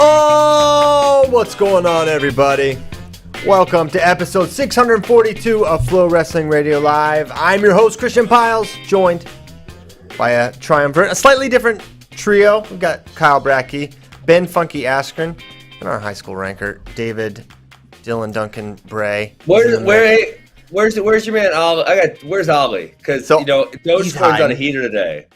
Oh, what's going on, everybody? Welcome to episode 642 of FloWrestling Radio Live. I'm your host, Christian Piles, joined by a triumvirate, a slightly different trio. We've got Kyle Bratke, Ben Funky Askren, and our high school ranker, David Dylan Duncan Bray. Where's your man Ollie? Where's Ollie? Because Dogecoin's on a heater today.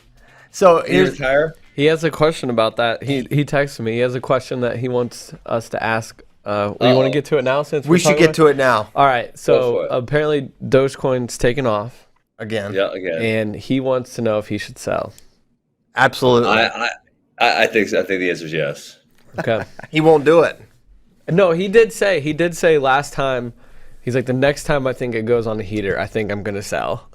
So He retire? He has a question about that. He texted me. He has a question that he wants us to ask. We want to get to it now since we should get to it now. All right. So apparently Dogecoin's taken off again. Yeah, again. And he wants to know if he should sell. Absolutely. I think so. I think the answer is yes. Okay. He won't do it. No, he did say last time. He's like, the next time I think it goes on the heater, I think I'm gonna sell.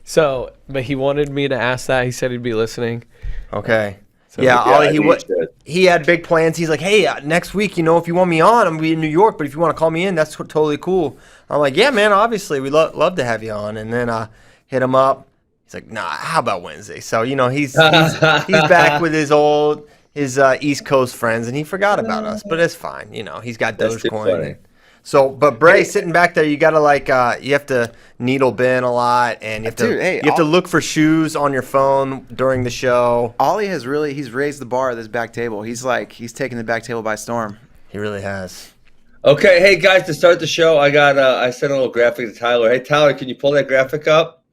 So, but he wanted me to ask that. He said he'd be listening. Okay. So, yeah, Ollie, he had big plans. He's like, hey, next week, if you want me on, I'm going to be in New York, but if you want to call me in, that's totally cool. I'm like, yeah, man, obviously, we'd love to have you on. And then I hit him up. He's like, nah, how about Wednesday? So, he's back with his East Coast friends, and he forgot about us, but it's fine. He's got Dogecoin. So, but Bray, sitting back there, you gotta you have to needle bin a lot, and you have to look for shoes on your phone during the show. Ollie he's raised the bar at this back table. He's taking the back table by storm. He really has. Okay, hey guys, to start the show, I sent a little graphic to Tyler. Hey Tyler, can you pull that graphic up?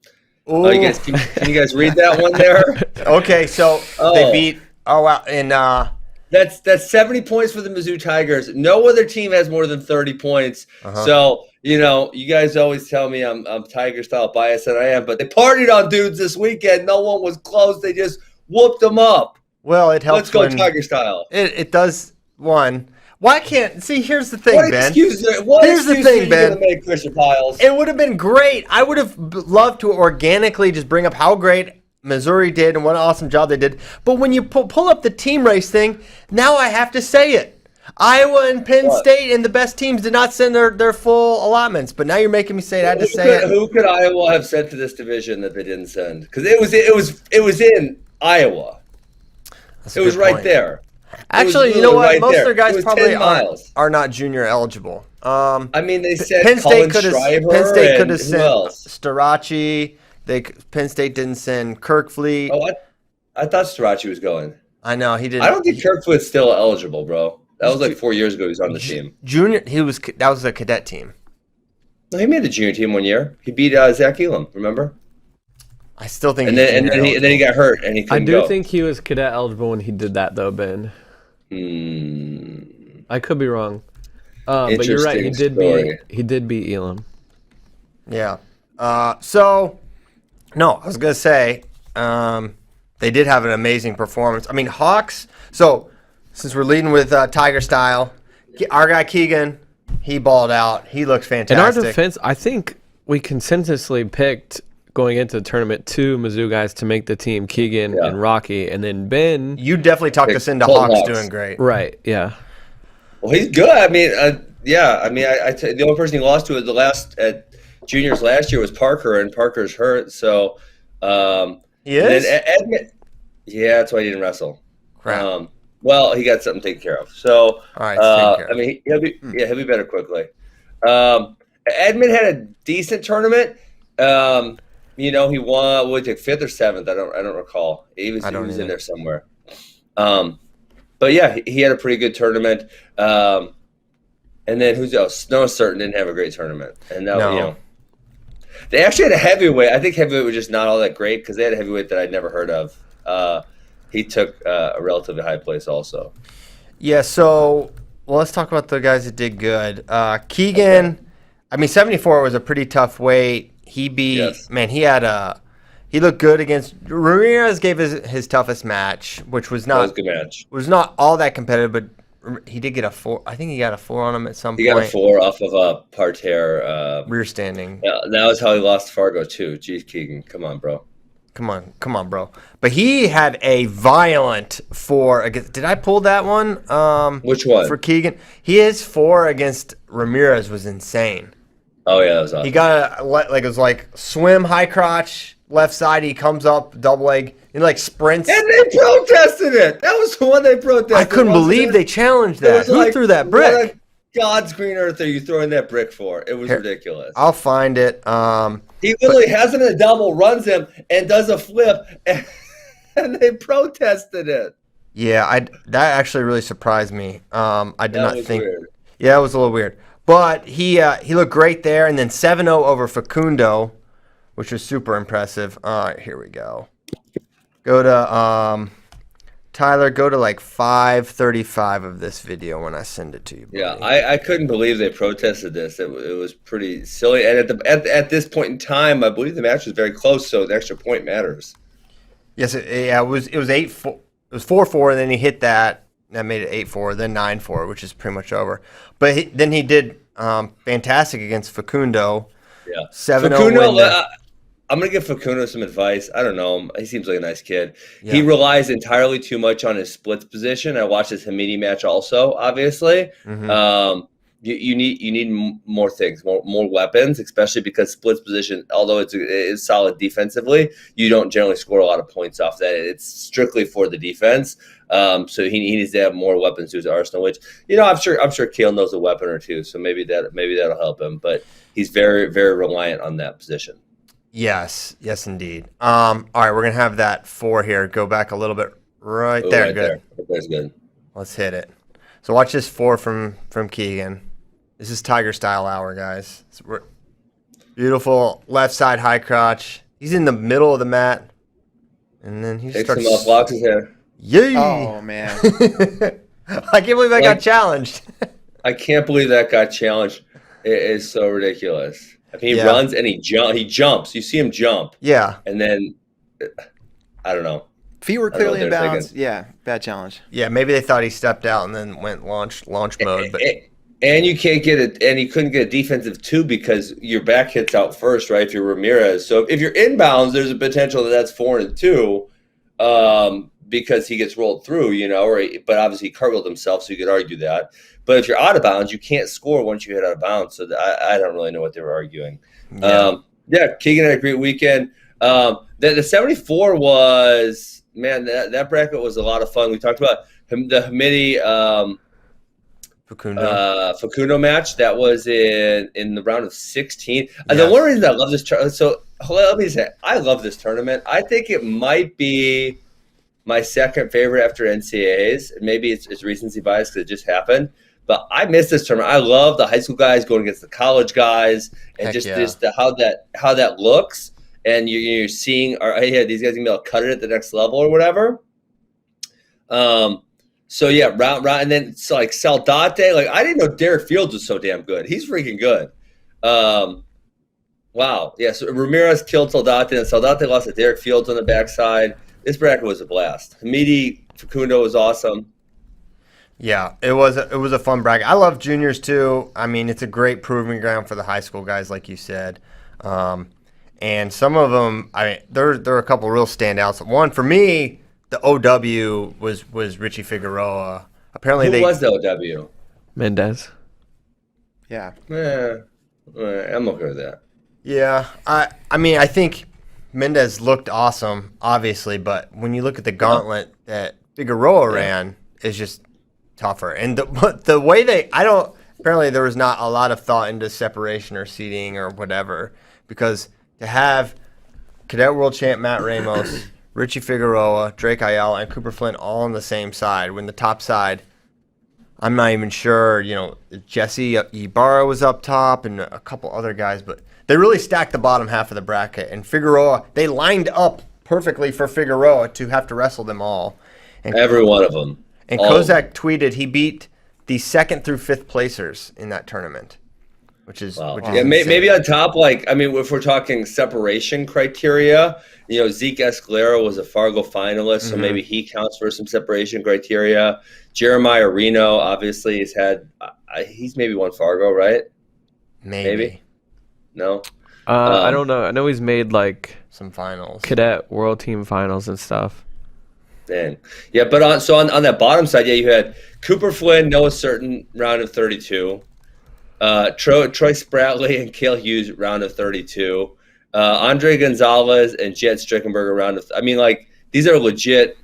Oh, can you guys read that one there? Okay, so they beat. Oh wow, and That's 70 points for the Mizzou Tigers. No other team has more than 30 points. Uh-huh. So, you guys always tell me I'm Tiger-style biased, and I am. But they partied on dudes this weekend. No one was close. They just whooped them up. Well, it helps. Let's go Tiger-style. It does, one. Why can't – see, here's the thing, Ben. Here's the thing, Ben. Make Christian Piles? It would have been great. I would have loved to organically just bring up how great – Missouri did and what an awesome job they did. But when you pull up the team race thing, now I have to say it. Iowa and Penn State and the best teams did not send their full allotments. But now you're making me say it. I had to say it. Who could Iowa have sent to this division that they didn't send? Because it was in Iowa. It was right there. Actually, you know what? Most of their guys probably are not junior eligible. They said Penn State could have sent Starachi. Penn State didn't send Kirkfleet. Oh, I thought Starachi was going. I know he didn't. I don't think Kirkfleet's still eligible, bro. That was like 4 years ago. He was on the team. Junior, that was a cadet team. No, he made the junior team 1 year. He beat Zach Elam. Remember? I still think. And then he got hurt and he couldn't go. I do think he was cadet eligible when he did that, though, Ben. I could be wrong. But you're right. He did beat Elam. Yeah. No, I was going to say, they did have an amazing performance. I mean, Hawks, so since we're leading with Tiger style, our guy Keegan, he balled out. He looks fantastic. In our defense, I think we consensusly picked going into the tournament 2 Mizzou guys to make the team, Keegan and Rocky, and then Ben. You definitely talked us into Hawks doing great. Right, yeah. Well, he's good. The only person he lost to at juniors last year was Parker, and Parker's hurt. So, he is. Yeah, that's why he didn't wrestle. Crap. Well, he got something taken care of. So, all right. He'll be better quickly. Edmond had a decent tournament. He won. Would take 5th or 7th. I don't recall. He was in there somewhere. But yeah, he had a pretty good tournament. And then who's else? Snow Certain didn't have a great tournament, and now they actually had a heavyweight. I think heavyweight was just not all that great because they had a heavyweight that I'd never heard of. He took a relatively high place also. Yeah, so let's talk about the guys that did good. Keegan, 74 was a pretty tough weight. He beat, he looked good against, Ramirez gave his toughest match, which was not, that was a good match. Was not all that competitive, but he did get a 4. I think he got a 4 on him at some point. He got a 4 off of a parterre. Rear standing. Yeah, that was how he lost Fargo, too. Jeez, Keegan. Come on, bro. Come on, bro. But he had a violent 4 against. Did I pull that one? Which one? For Keegan. His 4 against Ramirez was insane. Oh yeah, that was awesome. He got it was like swim high crotch left side. He comes up double leg and like sprints. And they protested it. That was the one they protested. I couldn't believe they challenged that. Who threw that brick? What God's green earth are you throwing that brick for? It was ridiculous. I'll find it. He literally has him in a double, runs him, and does a flip, and they protested it. Yeah, that actually really surprised me. I did not think. Weird. Yeah, it was a little weird. But he looked great there, and then 7-0 over Facundo, which was super impressive. All right, here we go. Go to Tyler. Go to like 5:35 of this video when I send it to you. Buddy. Yeah, I couldn't believe they protested this. It was pretty silly. And at this point in time, I believe the match was very close, so the extra point matters. Yes, it was 8-4. It was 4-4, and then he hit that. That made it 8-4, then 9-4, which is pretty much over. But then he did fantastic against Facundo. Yeah, 7-0 I'm going to give Facundo some advice. I don't know. He seems like a nice kid. Yeah. He relies entirely too much on his splits position. I watched his Hamidi match also, obviously. Mm-hmm. You need more things, more weapons, especially because splits position, although it's solid defensively, you don't generally score a lot of points off that. It's strictly for the defense. So he needs to have more weapons to his arsenal, which, I'm sure Kale knows a weapon or two, so maybe that'll help him. But he's very, very reliant on that position. Yes, indeed. All right, we're gonna have that 4 here. Go back a little bit right there. Right good. There. That's good. Let's hit it. So watch this 4 from Keegan. This is Tiger Style Hour, guys. Beautiful left side high crotch. He's in the middle of the mat, and then he Takes starts. him off, locks his hair. Yay! Oh man. I can't believe I got challenged. I can't believe that got challenged. It is so ridiculous. I mean, he runs and he jumps. You see him jump. Yeah. And then, I don't know. Feet were clearly in bounds. Yeah, bad challenge. Yeah, maybe they thought he stepped out and then went launch mode. But and you can't get it, and you couldn't get a defensive 2 because your back hits out first, right? If you're Ramirez, so if you're inbounds, there's a potential that's 4-2, because he gets rolled through, but obviously he cartwheeled himself, so you could argue that. But if you're out of bounds, you can't score once you hit out of bounds. So I don't really know what they were arguing. Yeah, Keegan had a great weekend. The 74 was, man, that bracket was a lot of fun. We talked about the Hamidi Facundo match. That was in the round of 16. And the one reason I love this tournament, so let me say, I love this tournament. I think it might be my second favorite after NCAAs. Maybe it's recency bias because it just happened. But I miss this tournament. I love the high school guys going against the college guys, and just how that looks. And you're seeing, hey, these guys are gonna be able to cut it at the next level or whatever. So yeah, round, and then it's like Saldate. Like, I didn't know Derek Fields was so damn good. He's freaking good. Wow. Yeah. So Ramirez killed Saldate, and Saldate lost to Derek Fields on the backside. This bracket was a blast. Hamidi Facundo was awesome. Yeah, it was a fun bracket. I love juniors too. I mean, it's a great proving ground for the high school guys, like you said. And some of them, I mean, there are a couple real standouts. One for me, the OW was Richie Figueroa. Apparently, Who was the OW? Mendez. Yeah. I'm okay with that. Yeah, I mean, I think Mendez looked awesome, obviously, but when you look at the gauntlet that Figueroa ran, is just tougher. And the way apparently there was not a lot of thought into separation or seating or whatever, because to have Cadet World Champ Matt Ramos, Richie Figueroa, Drake Ayala, and Cooper Flynn all on the same side, when the top side, I'm not even sure, Jesse Ibarra was up top and a couple other guys, but they really stacked the bottom half of the bracket. And Figueroa, they lined up perfectly for Figueroa to have to wrestle them all. And every one of them. And Kozak tweeted he beat the 2nd through 5th placers in that tournament, which is maybe on top. Like, I mean, if we're talking separation criteria, Zeke Escalera was a Fargo finalist, so maybe he counts for some separation criteria. Jeremiah Reno obviously has had he's maybe won Fargo, right? Maybe. No. I don't know. I know he's made like some finals, cadet world team finals and stuff. Dang. Yeah, but on that bottom side, you had Cooper Flynn, Noah Certain, round of 32. Troy Spratley and Cale Hughes, round of 32. Andre Gonzalez and Jet Strickenberger, round of. I mean, like, these are legit.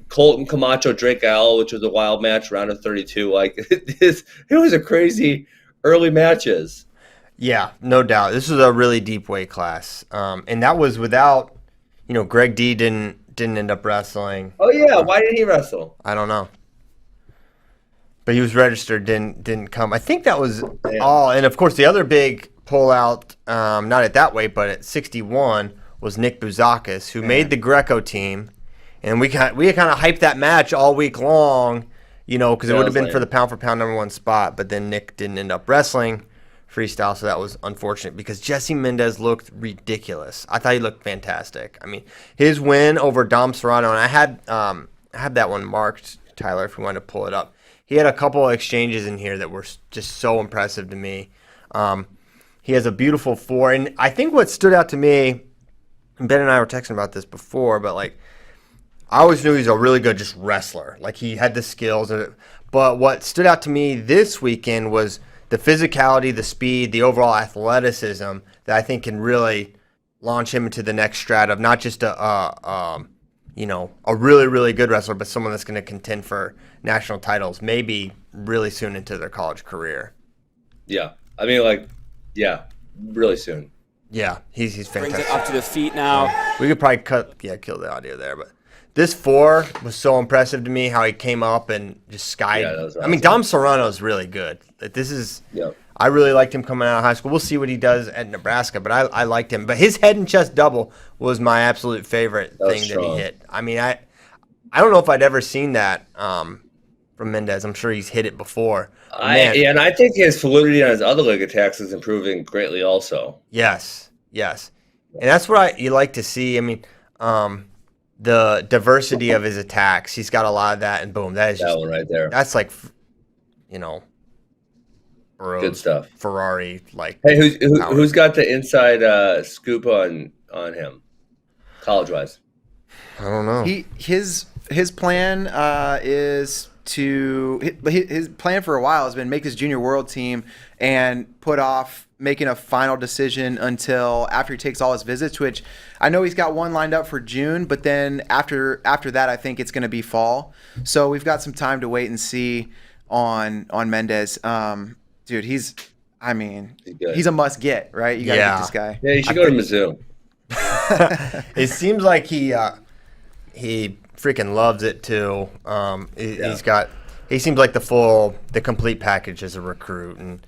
Colton Camacho, Drake Al, which was a wild match, round of 32. Like, it was a crazy early matches. Yeah, no doubt. This was a really deep weight class, and that was without, Greg D didn't end up wrestling. Oh yeah, why didn't he wrestle? I don't know, but he was registered, didn't come. I think that was all. And of course, the other big pullout, not at that weight, but at 61, was Nick Bouzakis, who made the Greco team, and we kind of hyped that match all week long, because it would have been for the pound for pound #1 spot. But then Nick didn't end up wrestling freestyle, so that was unfortunate because Jesse Mendez looked ridiculous. I thought he looked fantastic. I mean, his win over Dom Serrano, and I had that one marked, Tyler, if you want to pull it up. He had a couple of exchanges in here that were just so impressive to me. He has a beautiful 4, and I think what stood out to me, and Ben and I were texting about this before, but like, I always knew he was a really good just wrestler. Like, he had the skills, but what stood out to me this weekend was the physicality, the speed, the overall athleticism that I think can really launch him into the next strata of not just a really, really good wrestler, but someone that's going to contend for national titles, maybe really soon into their college career. Yeah. I mean, really soon. Yeah, he's fantastic. Brings it up to the feet now. We could probably kill the audio there, but this 4 was so impressive to me, how he came up and just skied. Yeah, that was awesome. I mean, Dom Serrano's really good. I really liked him coming out of high school. We'll see what he does at Nebraska, but I liked him. But his head and chest double was my absolute favorite thing that he hit. I mean, I don't know if I'd ever seen that from Mendez. I'm sure he's hit it before. And I think his fluidity on his other leg attacks is improving greatly also. Yes. And that's what you like to see. I mean, the diversity of his attacks. He's got a lot of that, and boom, that is that one right there. That's like, good stuff. Ferrari, like. Hey, who's got the inside scoop on him, college wise? I don't know. His plan is to his plan for a while has been make his junior world team and put off making a final decision until after he takes all his visits, which I know he's got one lined up for June, but then after that I think it's going to be fall. So we've got some time to wait and see on Mendez. Dude, he's a must get, right? You got to get this guy. Yeah, you should go to Mizzou. It seems like he freaking loves it too. He seems like the complete package as a recruit. And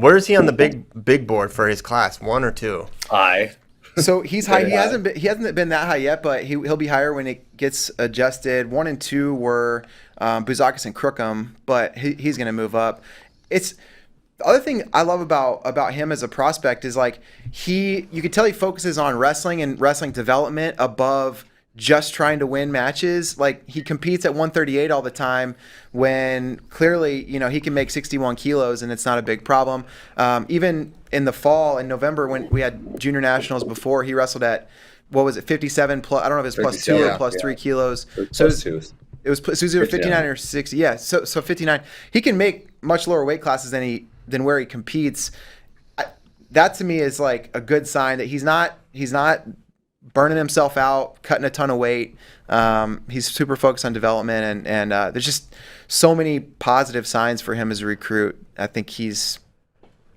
where is he on the big board for his class? 1 or 2? High. So he's high. He hasn't been that high yet, but he'll be higher when it gets adjusted. 1 and 2 were Bouzakis and Crookham, but he's going to move up. The other thing I love about him as a prospect is like you could tell he focuses on wrestling and wrestling development above just trying to win matches. Like, he competes at 138 all the time when clearly, he can make 61 kilos and it's not a big problem. Even in the fall, in November, when we had junior nationals before, he wrestled at, 57 plus, I don't know if it's plus 2 or plus 3 kilos. So it was either 59 or 60. Yeah, so 59. He can make much lower weight classes than where he competes. That to me is like a good sign that he's not burning himself out, cutting a ton of weight. He's super focused on development, and there's just so many positive signs for him as a recruit. I think he's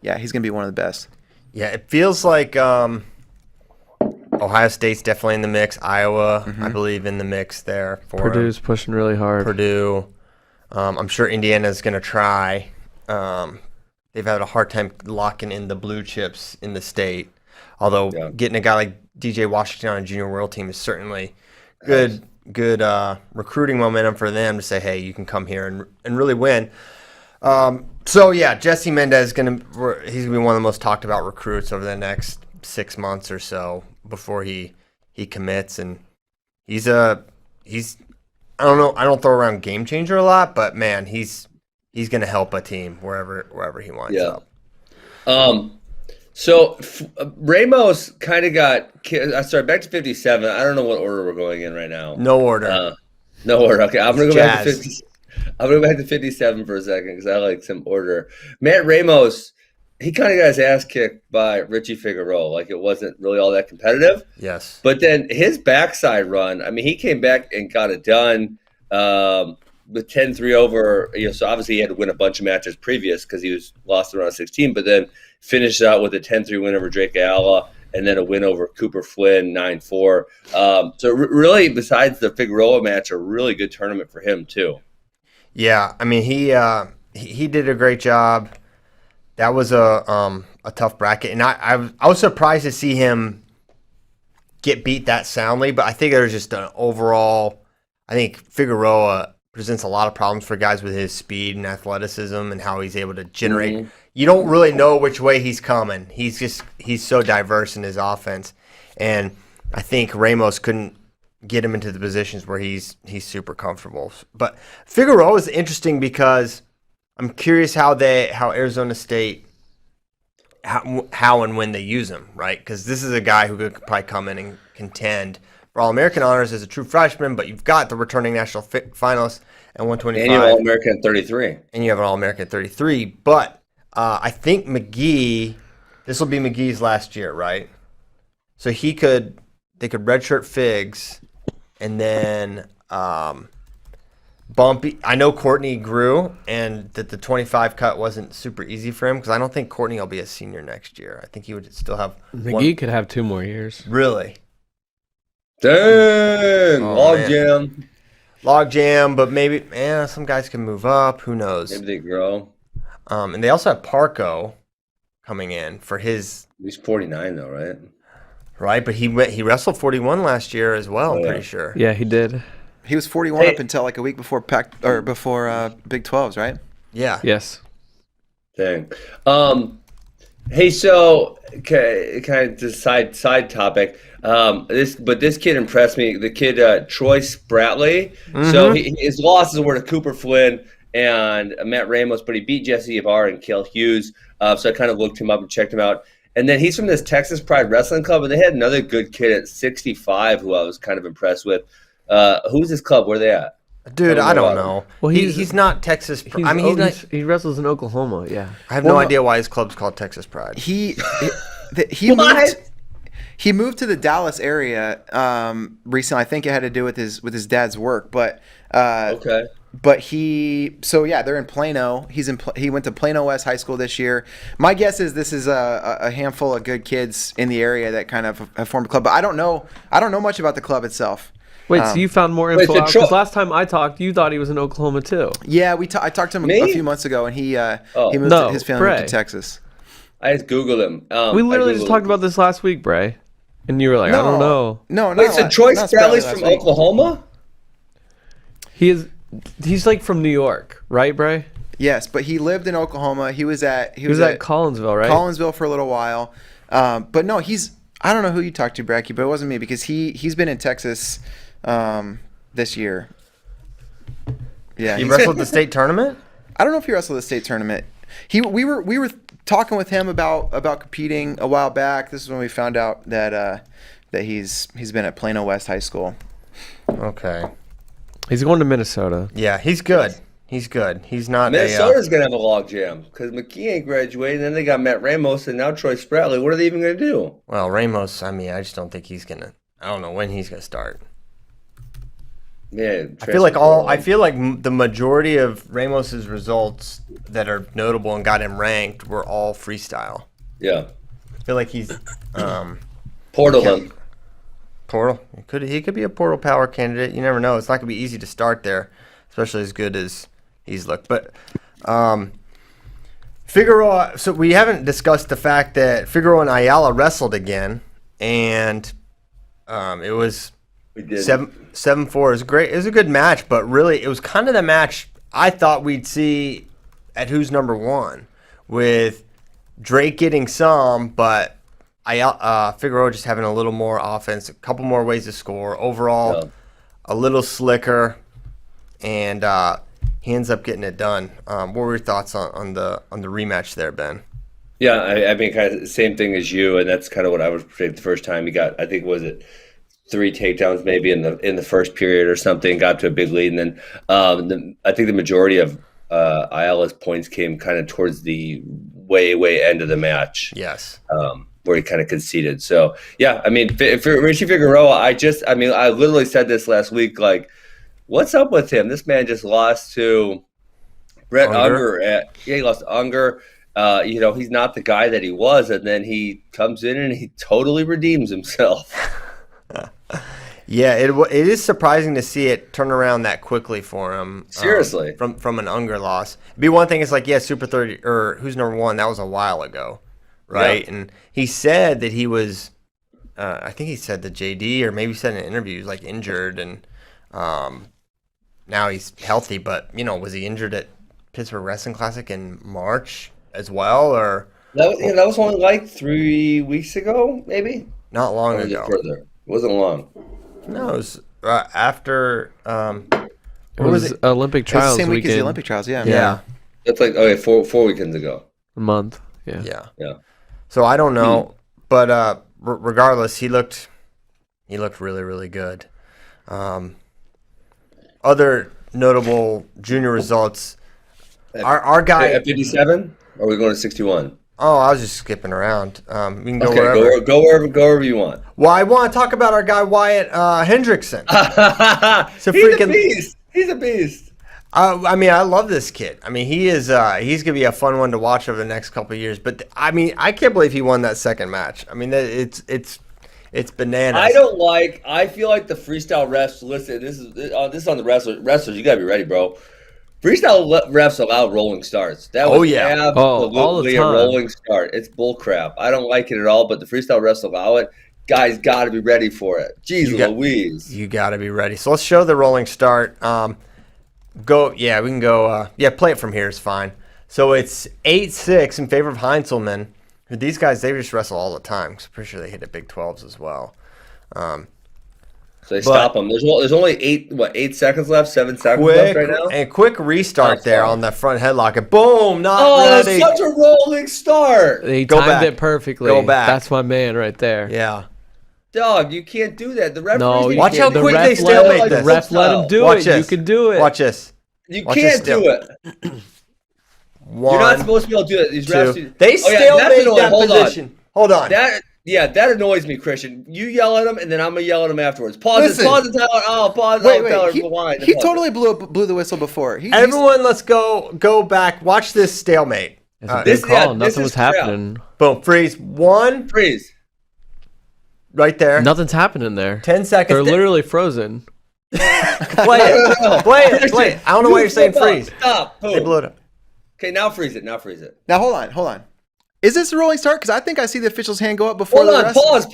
going to be one of the best. Yeah, it feels like Ohio State's definitely in the mix. Iowa, I believe, in the mix there. Purdue's pushing really hard. Purdue. I'm sure Indiana's going to try. They've had a hard time locking in the blue chips in the state. Although getting a guy like DJ Washington on a junior world team is certainly good recruiting momentum for them to say, hey, you can come here and really win. Jesse Mendez he's gonna be one of the most talked about recruits over the next 6 months or so before he commits, and he's I don't know, I don't throw around game changer a lot, but man, he's gonna help a team wherever he winds up. So Ramos kind of back to 57. I don't know what order we're going in right now. No order. No order. Okay, I'm gonna go back to 50. I'm gonna go back to 57 for a second because I like some order. Matt Ramos, he kind of got his ass kicked by Richie Figueroa. Like, it wasn't really all that competitive. Yes. But then his backside run, I mean, he came back and got it done with 10-3 over. So obviously he had to win a bunch of matches previous because he was lost in round 16, but then finished out with a 10-3 win over Drake Ayala and then a win over Cooper Flynn, 9-4. So really, besides the Figueroa match, a really good tournament for him too. Yeah, I mean, he did a great job. That was a tough bracket, and I was surprised to see him get beat that soundly. But I think there's just an overall. I think Figueroa presents a lot of problems for guys with his speed and athleticism and how he's able to generate. Mm-hmm. You don't really know which way he's coming. He's so diverse in his offense, and I think Ramos couldn't get him into the positions where he's super comfortable. But Figueroa is interesting because I'm curious how Arizona State how and when they use him, right? Because this is a guy who could probably come in and contend for All-American honors as a true freshman, but you've got the returning national finalist at 125. And you have All-American at 33. And you have an All-American at 33. But I think this will be McGee's last year, right? So they could redshirt Figs and then Bumpy. I know Courtney grew and that the 25 cut wasn't super easy for him because I don't think Courtney will be a senior next year. I think he would still have McGee could have 2 more years. Really? Dang, log jam, but maybe some guys can move up. Who knows? Maybe they grow. And they also have Parco coming in for his. He's 49 though, right? Right, but he wrestled 41 last year as well. I'm pretty sure. Yeah, he did. He was 41 up until like a week before Big 12s, right? Yeah. Yes. Dang. Hey, so kind of just side topic. This kid impressed me. The kid Troy Spratley. Mm-hmm. So his losses were to Cooper Flynn and Matt Ramos, but he beat Jesse Ibarra and Cale Hughes. So I kind of looked him up and checked him out. And then he's from this Texas Pride Wrestling Club, and they had another good kid at 65 who I was kind of impressed with. Who's this club? Where are they at? Dude, I don't know. Well, he's not Texas. He wrestles in Oklahoma. Yeah, I have no idea why his club's called Texas Pride. He moved to the Dallas area recently. I think it had to do with his dad's work, but okay. But they're in Plano. He went to Plano West High School this year. My guess is this is a handful of good kids in the area that kind of have formed a club. But I don't know much about the club itself. Wait, so you found more info out? Because last time I talked, you thought he was in Oklahoma too. Yeah, I talked to him a few months ago, and his family moved to Texas. I just Googled him. We literally just talked about this last week, Bray, and you were like, I don't know. No. Wait, so Troy Spratley's from Oklahoma? He's like from New York, right, Bray? Yes, but he lived in Oklahoma. He was at Collinsville, right? Collinsville for a little while. But no, I don't know who you talked to, Bratke, but it wasn't me because he's been in Texas this year. Yeah, he wrestled the state tournament? I don't know if he wrestled the state tournament. We were talking with him about competing a while back. This is when we found out that he's been at Plano West High School. Okay. He's going to Minnesota. Yeah, he's good. He's not. Minnesota's gonna have a log jam because McKee ain't graduating. Then they got Matt Ramos and now Troy Spratley. What are they even gonna do? Well, Ramos. I mean, I just don't think he's gonna. I don't know when he's gonna start. Yeah, I feel like the majority of Ramos's results that are notable and got him ranked were all freestyle. Yeah, I feel like he's Portland. Portal. He could be a portal power candidate. You never know. It's not gonna be easy to start there, especially as good as he's looked. But Figueroa. So we haven't discussed the fact that Figueroa and Ayala wrestled again, and it was 7-4. It was great. It was a good match, but really it was kind of the match I thought we'd see at Who's Number One, with Drake getting some, but Figueroa just having a little more offense, a couple more ways to score. Overall, a little slicker, and he ends up getting it done. What were your thoughts on the rematch there, Ben? Yeah, I mean, kind of the same thing as you, and that's kind of what I was predicting the first time. He got, I think, was it 3 takedowns maybe in the first period or something, got to a big lead, and then I think the majority of Ayala's points came kind of towards the way end of the match. Yes. Where he kind of conceded. So, yeah, I mean, for Richie Figueroa, I literally said this last week, like, what's up with him? This man just lost to Brett Unger. He lost to Unger. He's not the guy that he was, and then he comes in and he totally redeems himself. Yeah, it is surprising to see it turn around that quickly for him. Seriously. From an Unger loss. It'd be one thing is like, Super 30, or who's number one? That was a while ago, right? Yeah. And he said that he was, I think he said to JD, or maybe he said in an interview, he was like injured, and now he's healthy. But, was he injured at Pittsburgh Wrestling Classic in March as well? Or that was only like 3 weeks ago, maybe? Not long ago. Further? It wasn't long. No, it was after. It was Olympic trials. It was the same week weekend. as the Olympic trials. Yeah. Yeah. That's like 4 weekends ago. A month. Yeah. Yeah. So I don't know, but regardless, he looked really, really good. Other notable junior results. Our guy at 57. Or are we going to 61? Oh, I was just skipping around. We can go wherever. Go wherever you want. Well, I want to talk about our guy Wyatt Hendrickson. He's a beast. He's a beast. I love this kid. He is. He's gonna be a fun one to watch over the next couple of years. But I can't believe he won that second match. It's bananas. I feel like the freestyle refs. Listen, this is on the wrestlers. You gotta be ready, bro. Freestyle refs allow rolling starts. That was absolutely a rolling start. It's bullcrap. I don't like it at all, but the freestyle refs allow it. Guys got to be ready for it. Jeez Louise. You got to be ready. So let's show the rolling start. We can go. Play it from here is fine. So it's 8-6 in favor of Heinzelman. These guys, they just wrestle all the time. I'm pretty sure they hit at Big 12s as well. So they stop them. There's only 8 seconds left, 7 seconds left right now. And quick restart there on that front headlock. And boom, not ready. Such a rolling start. He timed it perfectly. Go back. That's my man right there. Yeah. Dog, you can't do that. The referees. No, watch how quick they stalemate this. The ref let him do it. You can do it. Watch this. You can't do it. You're not supposed to be able to do it. These refs. They stalemate that position. Hold on. That annoys me, Christian. You yell at him, and then I'm gonna yell at him afterwards. Pause it, Tyler. Oh, pause. Wait. He totally blew the whistle before. Everyone, let's go back. Watch this stalemate. It's a good call. Nothing was happening. Boom. Freeze. One. Freeze. Right there. Nothing's happening there. 10 seconds. They're literally frozen. Play it. I don't know why you're saying freeze. Stop. They blew it up. Okay, now freeze it. Now hold on. Is this a rolling start? Because I think I see the official's hand go up before Hold on, pause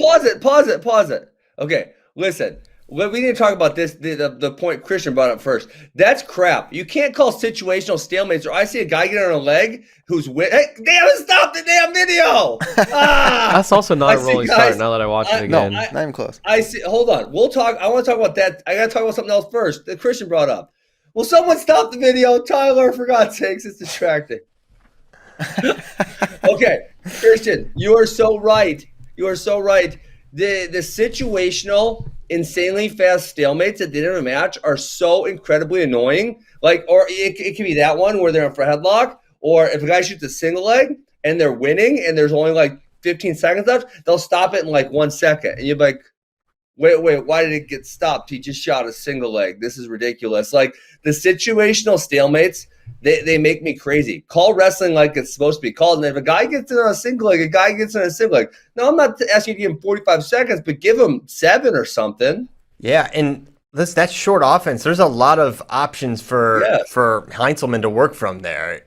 it. Okay, listen. We need to talk about this, the point Christian brought up first. That's crap. You can't call situational stalemates, or I see a guy get on a leg who's hey, damn, stop the damn video! That's also not a rolling start now that I watch it again. No, not even close. I see. Hold on. I want to talk about that. I got to talk about something else first that Christian brought up. Will someone stop the video? Tyler, for God's sakes, it's distracting. Okay, Christian, you are so right. The situational, insanely fast stalemates at the end of a match are so incredibly annoying. Like, or it can be that one where they're in for a headlock, or if a guy shoots a single leg and they're winning and there's only like 15 seconds left, they'll stop it in like 1 second, and you're like, wait, why did it get stopped? He just shot a single leg. This is ridiculous. Like, the situational stalemates, they make me crazy. Call wrestling like it's supposed to be called. And if a guy gets in on a single leg, No, I'm not asking you to give him 45 seconds, but give him 7 or something. Yeah, and that's short offense. There's a lot of options for Heinzelman to work from there.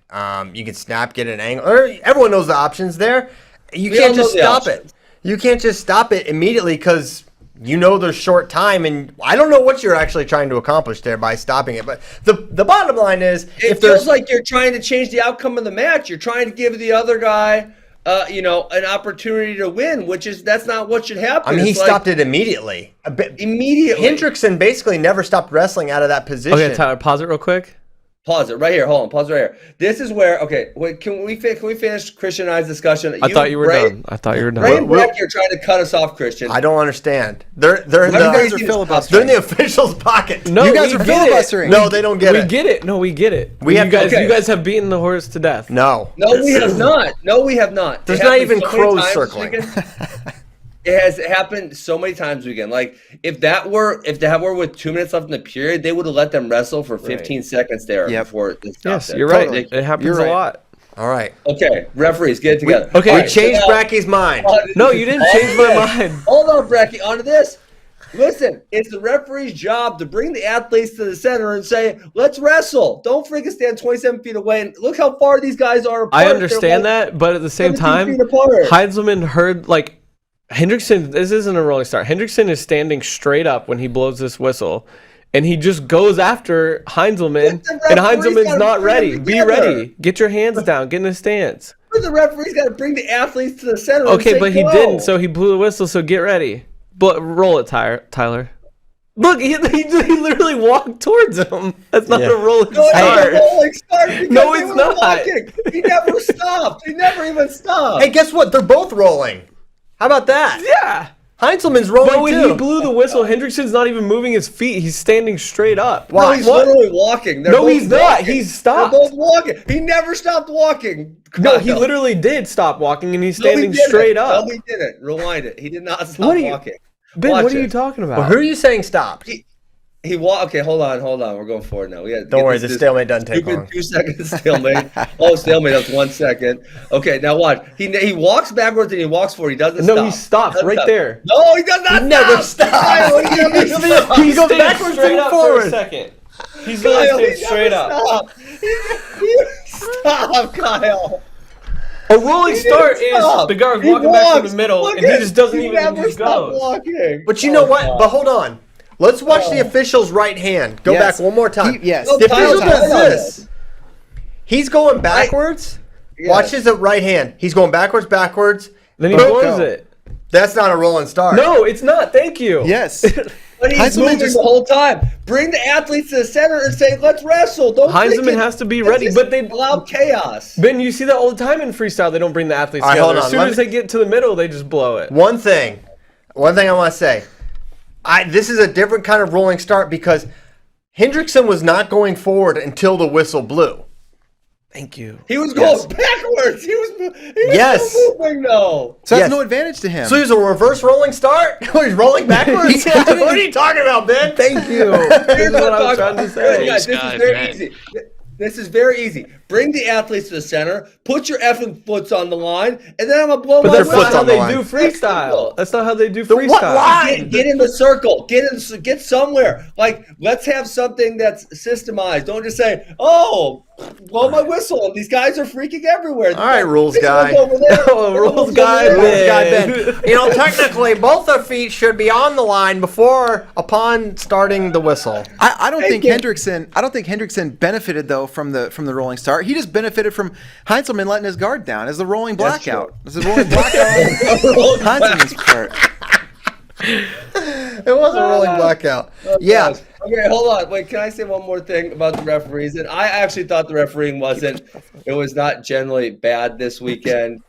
You can snap, get an angle. Everyone knows the options there. You can't just stop it. You can't just stop it immediately because there's short time, and I don't know what you're actually trying to accomplish there by stopping it. But the bottom line is, it feels like you're trying to change the outcome of the match. You're trying to give the other guy, an opportunity to win, that's not what should happen. He stopped it immediately. Immediately. Hendrickson basically never stopped wrestling out of that position. Okay, Tyler, pause it real quick. Pause it right here. Hold on. Pause right here. This is where. Okay. Wait. Can we finish Christian and I's discussion? I thought you were done. I thought you were done. Ray and Bratke, you're trying to cut us off, Christian. I don't understand. They're in You guys are filibustering. the officials' pocket. No, You guys we are get filibustering. No, they don't get We it. get it. No, we get it. We have- you guys. okay. You guys have beaten the horse to death. No. No, we have not. No, we have not. There's It not happened even so many crows times this circling. weekend. It has happened so many times weekend. Like if that were with 2 minutes left in the period, they would have let them wrestle for 15 seconds there before they stopped. Yes, it. you're right. Totally. It happens You're right. a lot. All right. Okay, referees, get it together. okay. We changed Bratke's mind. No, you didn't change my mind. Hold on, Bratke. On to this. Listen, it's the referee's job to bring the athletes to the center and say, let's wrestle. Don't freaking stand 27 feet away. And look how far these guys are apart. I understand that, but at the same 17 time, feet apart. Heidzelman heard like Hendrickson. This isn't a rolling start. Hendrickson is standing straight up when he blows this whistle, and he just goes after Heidzelman, The and referee's Heidzelman's gotta not bring ready. them Be together. ready. Get your hands down. Get in a stance. The referee's got to bring the athletes to the center. and Okay, say, but he go. didn't, so he blew the whistle. So get ready. But roll it, Tyler. Look, he literally walked towards him. That's not a rolling No, it's not start. a rolling start because No, they it's were not. walking. He never stopped. He never even stopped. Hey, guess what? They're both rolling. How about that? Yeah. Heinzelman's rolling But when too. he blew the whistle, Hendrickson's not even moving his feet. He's standing straight up. No, he's literally walking. They're No, both he's not. walking. He's stopped. They're both walking. He never stopped walking. No, he Kyle. literally did stop walking, and he's No, he standing didn't. straight up. No, he didn't. Rewind it. He did not stop What are you- walking. Ben, Watch what are it. you talking about? Well, who are you saying stopped? He walked. Okay, hold on. We're going forward now. We got. Don't worry, the stalemate doesn't take stupid long. 2 seconds stalemate. Oh, stalemate. That's 1 second. Okay, now watch. He walks backwards and he walks forward. He doesn't stop. No, he stops Doesn't right stop. there. No, he does not. He never stop. stops. Kyle, he never stops. He goes stayed backwards straight and up for forward. a second. He's Kyle, literally he stayed straight never up. stopped. Stop, Kyle. A rolling He start didn't is stop. the guard's He walking back from walks. the middle, Look and he at- just doesn't he even. He never just stopped goes. walking. But you know what? But hold on. Let's watch the official's right hand. Go Yes. back one more time. Yes. No, The Kyle's official does right on this. He's going backwards. Yes. Watch his right hand. He's going backwards. Then he Boom. blows it. That's not a rolling start. No, it's not. Thank you. Yes. But he's Heisman moving just- the whole time. Bring the athletes to the center and say, let's wrestle. Don't Heisman freaking- has to be let's ready, just but they- allow chaos. Ben, you see that all the time in freestyle. They don't bring the athletes All right, together. hold on. As soon Let as me- they get to the middle, they just blow it. One thing I want to say. This is a different kind of rolling start because Hendrickson was not going forward until the whistle blew. Thank you. He was going backwards. He was Yes. still moving though. So that's Yes. no advantage to him. So he's a reverse rolling start? He's rolling backwards? What are you talking about, Ben? Thank you. Here's This is what I was trying to say. Guys, this is very easy. This is very easy. Bring the athletes to the center. Put your effing foots on the line, and then I'm gonna blow But my that's foot's not how on the they line. do freestyle. That's not how they do what freestyle. line? Get in the circle. Get somewhere. Like, let's have something that's systemized. Don't just say, "Oh, blow my whistle." These guys are freaking everywhere. All right, rules This guy. one's over there. Oh, This rules one's guy, over there. Guy Ben. You know, technically, both their feet should be on the line upon starting the whistle. I don't think Thank you. Hendrickson benefited though from the rolling start. He just benefited from Heintzelman letting his guard down as the rolling That's blackout. As the rolling blackout on Heintzelman's part. It was a rolling blackout. Yeah. Gosh. Okay, hold on. Wait, can I say one more thing about the referees? And I actually thought the refereeing was not generally bad this weekend.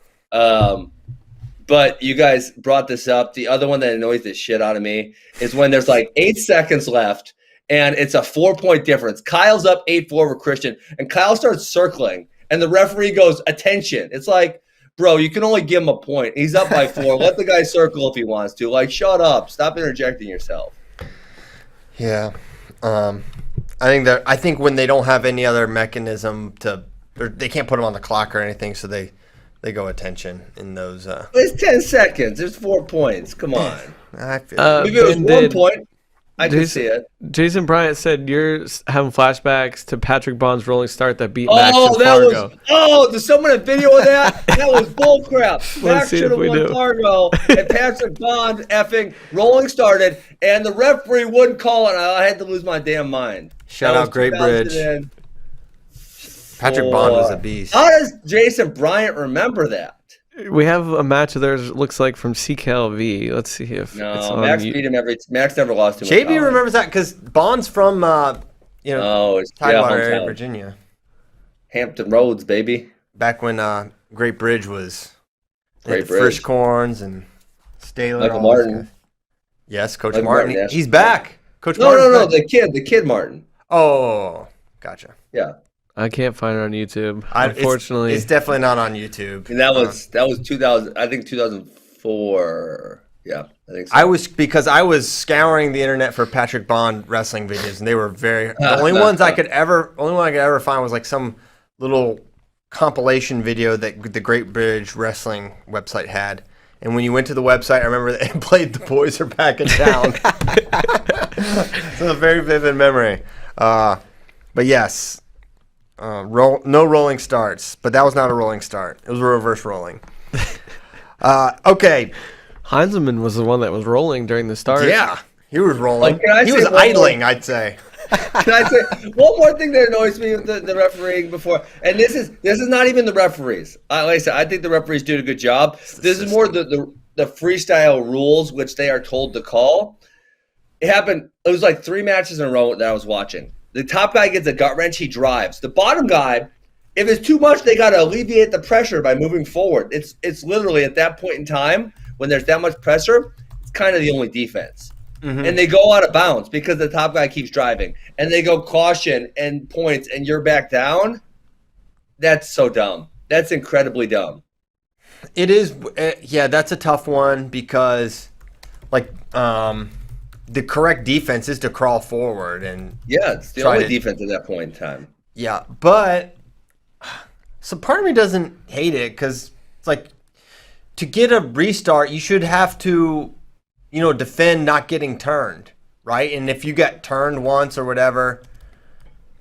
But you guys brought this up. The other one that annoys the shit out of me is when there's like 8 seconds left and it's a 4-point difference. Kyle's up 8-4 over Christian, and Kyle starts circling, and the referee goes, attention. It's like, bro, you can only give him a point. He's up by 4. Let the guy circle if he wants to. Like, shut up. Stop interjecting yourself. Yeah. I think when they don't have any other mechanism they can't put them on the clock or anything, so they go attention in those. It's 10 seconds. There's 4 points. Come on. I feel If it was Ben 1 did. point, I could Jason- see it. Jason Bryant said you're having flashbacks to Patrick Bond's rolling start that beat Max Oh, in that Fargo. was. Oh, does someone have video of that? That was bull crap. Max see should if have we won do. Fargo, and Patrick Bond effing rolling started, and the referee wouldn't call it. I had to lose my damn mind. Shout That out was Great Bridge. 2004. Patrick Bond was a beast. How does Jason Bryant remember that? We have a match of theirs, looks like, from CKLV. Let's see if it's No, on Max beat him Max never lost to him. JB remembers that because Bond's from Tidewater area, Virginia. Hampton Roads, baby. Back when Great Bridge was Frischkorns and Staler. Michael Martin. Yes, Coach Michael Martin. He's back. Coach Martin. No, the kid Martin. Oh, gotcha. Yeah. I can't find it on YouTube. Unfortunately, it's definitely not on YouTube. And that was 2000. I think 2004. Yeah, I think so. I was scouring the internet for Patrick Bond wrestling videos, and they were the only one I could ever find was like some little compilation video that the Great Bridge Wrestling website had. And when you went to the website, I remember they played "The Boys Are Back in Town." So a very vivid memory. But yes, no rolling starts. But that was not a rolling start. It was a reverse rolling. Okay. Heinzelman was the one that was rolling during the start. Yeah, he was rolling. He was idling, I'd say. Can I say one more thing that annoys me with the refereeing before? And this is not even the referees. Like I said, I think the referees do a good job. This is more the freestyle rules, which they are told to call. It was like 3 matches in a row that I was watching. The top guy gets a gut wrench, he drives. The bottom guy, if it's too much, they got to alleviate the pressure by moving forward. It's literally at that point in time when there's that much pressure, it's kind of the only defense. Mm-hmm. And they go out of bounds because the top guy keeps driving. And they go caution and points and you're back down. That's so dumb. That's incredibly dumb. It is. Yeah, that's a tough one because, like, the correct defense is to crawl forward and it's the only defense at that point in time. Yeah, but so part of me doesn't hate it because it's like to get a restart, you should have to, defend not getting turned, right? And if you get turned once or whatever,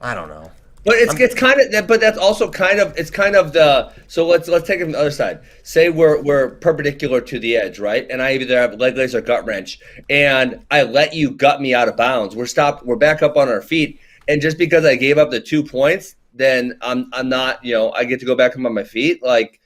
I don't know. But it's kind of, but that's also kind of, it's kind of the, so let's take it from the other side. Say we're perpendicular to the edge, right? And I either have leg lace or gut wrench, and I let you gut me out of bounds. We're back up on our feet, and just because I gave up the 2 points, then I'm not, I get to go back up on my feet. Like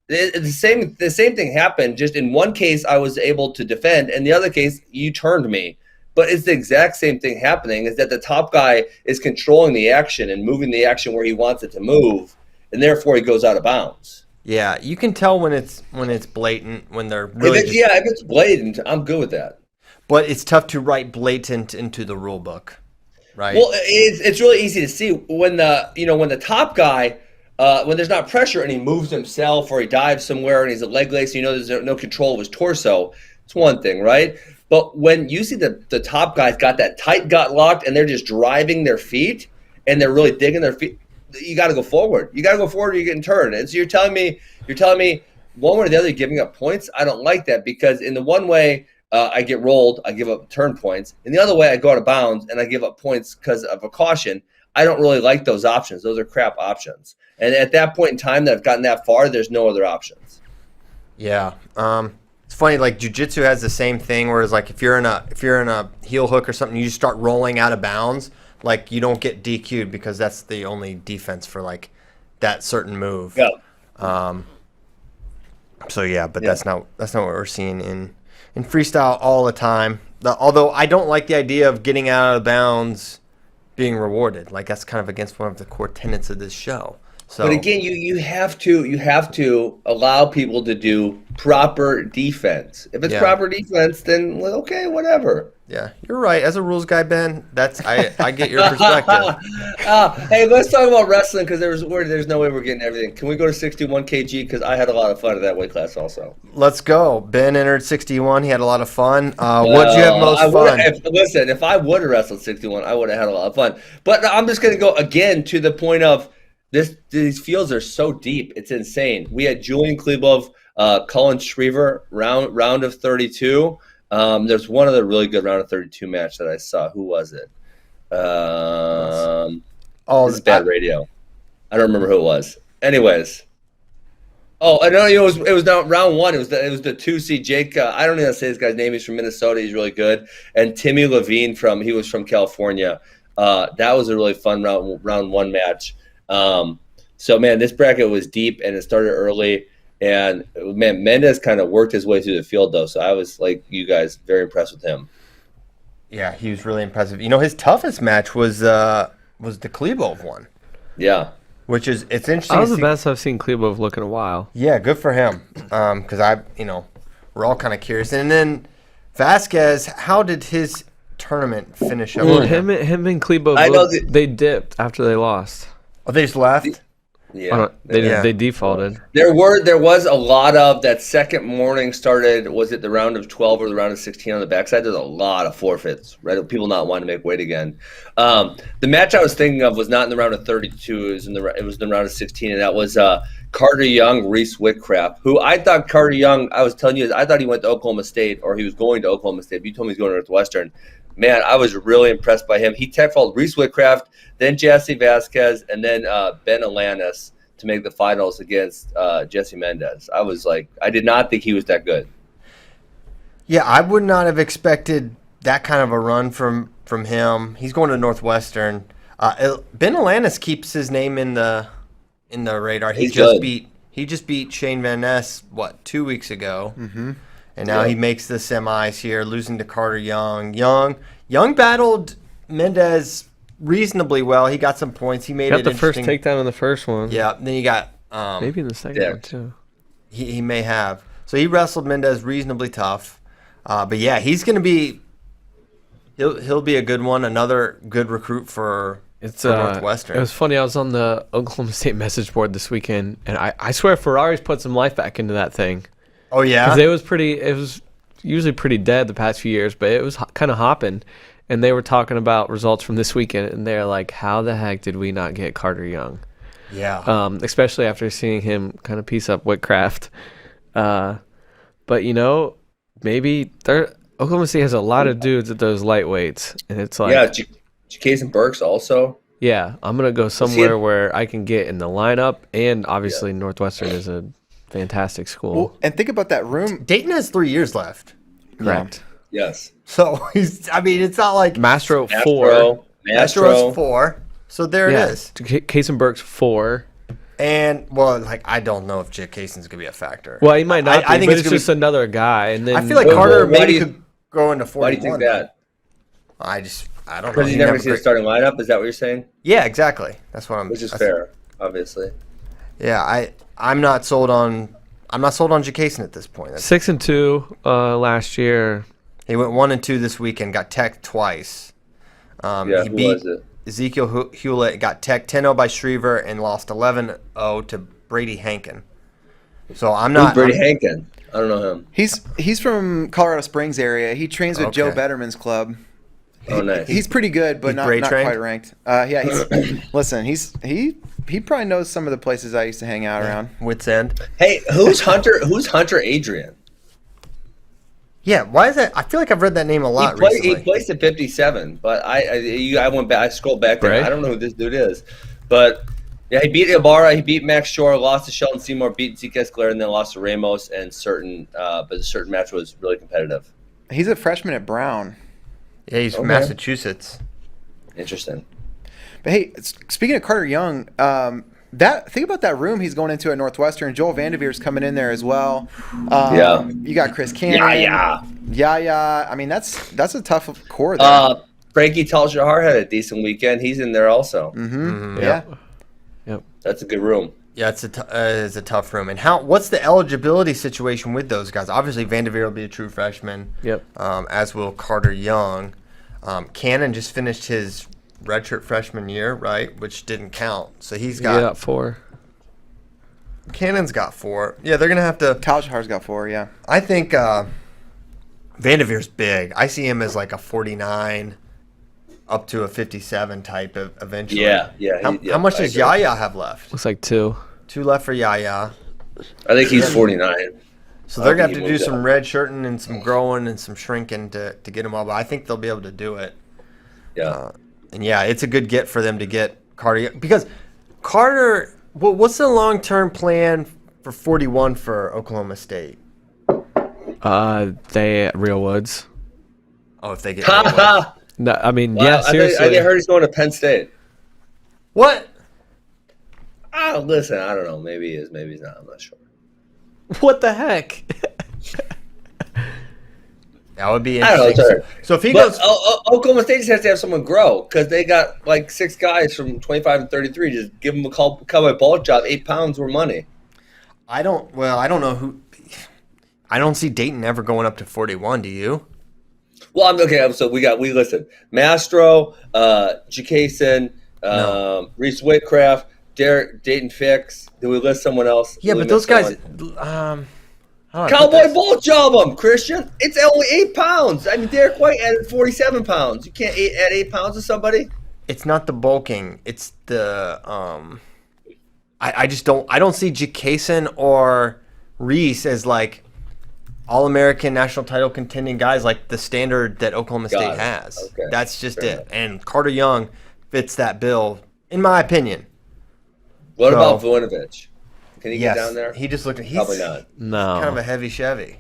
the same thing happened. Just in one case, I was able to defend, and the other case, you turned me. But it's the exact same thing happening, is that the top guy is controlling the action and moving the action where he wants it to move, and therefore he goes out of bounds. Yeah, you can tell when it's blatant, when they're really if it's blatant, I'm good with that. But it's tough to write blatant into the rule book, right? Well, it's really easy to see when the top guy, when there's not pressure and he moves himself or he dives somewhere and he's a leg lace, there's no control of his torso. It's one thing, right? But when you see the top guys got that tight gut locked and they're just driving their feet and they're really digging their feet, you got to go forward. You got to go forward or you're getting turned. And so you're telling me one way or the other you're giving up points? I don't like that because in the one way I get rolled, I give up turn points. In the other way I go out of bounds and I give up points because of a caution. I don't really like those options. Those are crap options. And at that point in time that I've gotten that far, there's no other options. Yeah. It's funny, like jiu-jitsu has the same thing, whereas like if you're in a heel hook or something, you just start rolling out of bounds, like you don't get DQ'd because that's the only defense for like that certain move. Yeah. So yeah, but that's not what we're seeing in freestyle all the time. Although I don't like the idea of getting out of bounds being rewarded. Like that's kind of against one of the core tenets of this show. So, but again, you have to allow people to do proper defense. If it's proper defense, then okay, whatever. Yeah, you're right. As a rules guy, Ben, I get your perspective. Hey, let's talk about wrestling because there's no way we're getting everything. Can we go to 61 kg? Because I had a lot of fun at that weight class also. Let's go. Ben entered 61. He had a lot of fun. What did you have most fun? If I would have wrestled 61, I would have had a lot of fun. But I'm just going to go again to the point of these fields are so deep. It's insane. We had Julian Klebov, Colin Shriver, round of 32. There's one other really good round of 32 match that I saw. Who was it? This is bad radio. I don't remember who it was. Anyways. Oh, I know it was down round one. It was the 2C Jake. I don't know how to say this guy's name. He's from Minnesota. He's really good. And Timmy Levine he was from California. That was a really fun round one match. So man, this bracket was deep and it started early. And man, Mendez kind of worked his way through the field though. So I was like you guys, very impressed with him. Yeah, he was really impressive. His toughest match was was the Klebov one. Yeah. Which is, it's interesting. That was the best I've seen Klebov look in a while. Yeah, good for him. Because we're all kind of curious. And then Vasquez, how did his tournament finish up? Well, him and Klebov, they dipped after they lost. Oh, they just left? Yeah, they defaulted. There was a lot of that second morning started. Was it the round of 12 or the round of 16 on the backside? There's a lot of forfeits, right? People not wanting to make weight again. The match I was thinking of was not in the round of 32. It was in the round of 16, and that was Carter Young, Reese Whitcraft, who I thought Carter Young. I was telling you, I thought he went to Oklahoma State or he was going to Oklahoma State. But you told me he's going to Northwestern. Man, I was really impressed by him. He tech-faulted Reese Whitcraft, then Jesse Vasquez, and then Ben Alanis to make the finals against Jesse Mendez. I was like, I did not think he was that good. Yeah, I would not have expected that kind of a run from him. He's going to Northwestern. Ben Alanis keeps his name in the radar. He just beat Shane Van Ness 2 weeks ago. Mm-hmm. And now he makes the semis here, losing to Carter Young. Young battled Mendez reasonably well. He got some points. He made it the first takedown in the first one. Yeah, then he got maybe in the second one too. He may have. So he wrestled Mendez reasonably tough. But yeah, he's going to be he'll be a good one, another good recruit for Northwestern. It was funny. I was on the Oklahoma State message board this weekend, and I swear Ferrari's put some life back into that thing. Oh yeah, because it was usually pretty dead the past few years, but it was kind of hopping. And they were talking about results from this weekend, and they're like, "How the heck did we not get Carter Young?" Yeah. Especially after seeing him kind of piece up Whitcraft. But maybe Oklahoma State has a lot of dudes at those lightweights, and it's like Jason Burks also. Yeah, I'm gonna go somewhere where I can get in the lineup, and obviously Northwestern is a fantastic school. Well, and think about that room. Dayton has 3 years left. Correct. Yeah. Yes. So it's not like Mastro 4. Mastro's 4. So there it is. Kaysen Burke's 4. And I don't know if Jake Kaysen's gonna be a factor. Well, he might not. I think it's just another guy. And then I feel like Carter maybe could go into 41. Why do you think that? I don't know. Because he's never seen a starting lineup. Is that what you're saying? Yeah, exactly. That's what I'm. Which is fair, obviously. Yeah, I'm not sold on Jake Kaysen at this point. 6-2 last year. He went 1-2 this weekend. Got teched twice. He beat Ezekiel Hewlett. Got teched 10-0 by Shriver and lost 11-0 to Brady Hankin. So I'm not. Who's Brady Hankin? I don't know him. He's from Colorado Springs area. He trains with Joe Betterman's club. Oh, nice. He's pretty good, but not quite ranked. He probably knows some of the places I used to hang out around. Wits End. Hey, who's Hunter Adrian? Yeah, why is that? I feel like I've read that name a lot recently. He placed at 57, but I went back. I scrolled back there. Right. I don't know who this dude is, but yeah, he beat Ibarra, he beat Max Shore, lost to Sheldon Seymour, beat Zeke Escalera, and then lost to Ramos. And but the certain match was really competitive. He's a freshman at Brown. Yeah, he's from Massachusetts. Interesting. But hey, speaking of Carter Young, think about that room he's going into at Northwestern. Joel Vandeveer's coming in there as well. You got Chris Cannon. Yeah. I mean, that's a tough core there. Frankie Tal-Shahar had a decent weekend. He's in there also. Mm-hmm. Yeah. Yep. That's a good room. Yeah, it's a tough room. And what's the eligibility situation with those guys? Obviously, Vandeveer will be a true freshman. Yep. As will Carter Young. Cannon just finished his redshirt freshman year, right? Which didn't count. So he's got 4. Cannon's got 4. Yeah, they're gonna have to. Tal-Shahar's got 4. Yeah. I think Vandeveer's big. I see him as like a 49 up to a 57 type of eventually. Yeah. How much does Yaya have left? Looks like 2. 2 left for Yaya. I think he's 49. So they're going to have to do some red shirting and some growing and some shrinking to get him up. But I think they'll be able to do it. Yeah. And yeah, it's a good get for them to get Carter. Because Carter, what's the long-term plan for 41 for Oklahoma State? Real Woods. Oh, if they get Real Woods. No, I mean, yeah, seriously. I heard he's going to Penn State. What? Listen, I don't know. Maybe he is, maybe he's not. I'm not sure. What the heck? That would be I don't interesting. know. So if he But goes, Oklahoma State just has to have someone grow because they got like 6 guys from 25 and 33. Just give them a cowboy ball job, 8 pounds more money. I don't know who. I don't see Dayton ever going up to 41. Do you? Well, I'm okay. So we listed Mastro, Jakason, Reese Whitcraft, Derek Dayton Fix. Did we list someone else? Yeah, but those guys. Cowboy ball job them, Christian. It's only 8 pounds. I mean, Derek White added 47 pounds. You can't add 8 pounds to somebody. It's not the bulking. It's the I just don't. I don't see Jakason or Reese as like All-American national title contending guys like the standard that Oklahoma State has. Okay. That's just it. And Carter Young fits that bill, in my opinion. What about Voinovich? Can he Yes, get down there? he just looked. He's Probably not. No. kind of a heavy Chevy.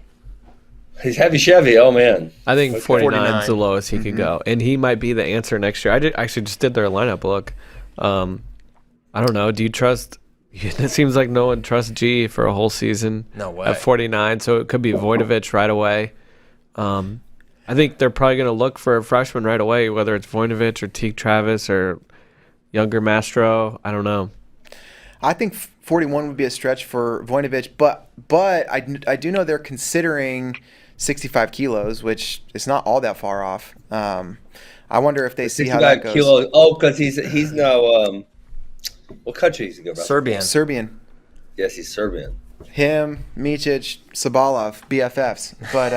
He's heavy Chevy. Oh man. I think 49 is 49. the lowest he could go, and he might be the answer next year. I actually just did their lineup look. I don't know. Do you trust? It seems like no one trusts G for a whole season. No way. At 49, so it could be Voinovich right away. I think they're probably going to look for a freshman right away, whether it's Voinovich or Teague Travis or younger Mastro. I don't know. I think 41 would be a stretch for Voinovich, but I do know they're considering 65 kilos, which is not all that far off. I wonder if they see how that goes. Kilos. Oh, because he's now what country is he go from? Serbian. Yes, he's Serbian. Him, Micic, Sabalov, BFFs. But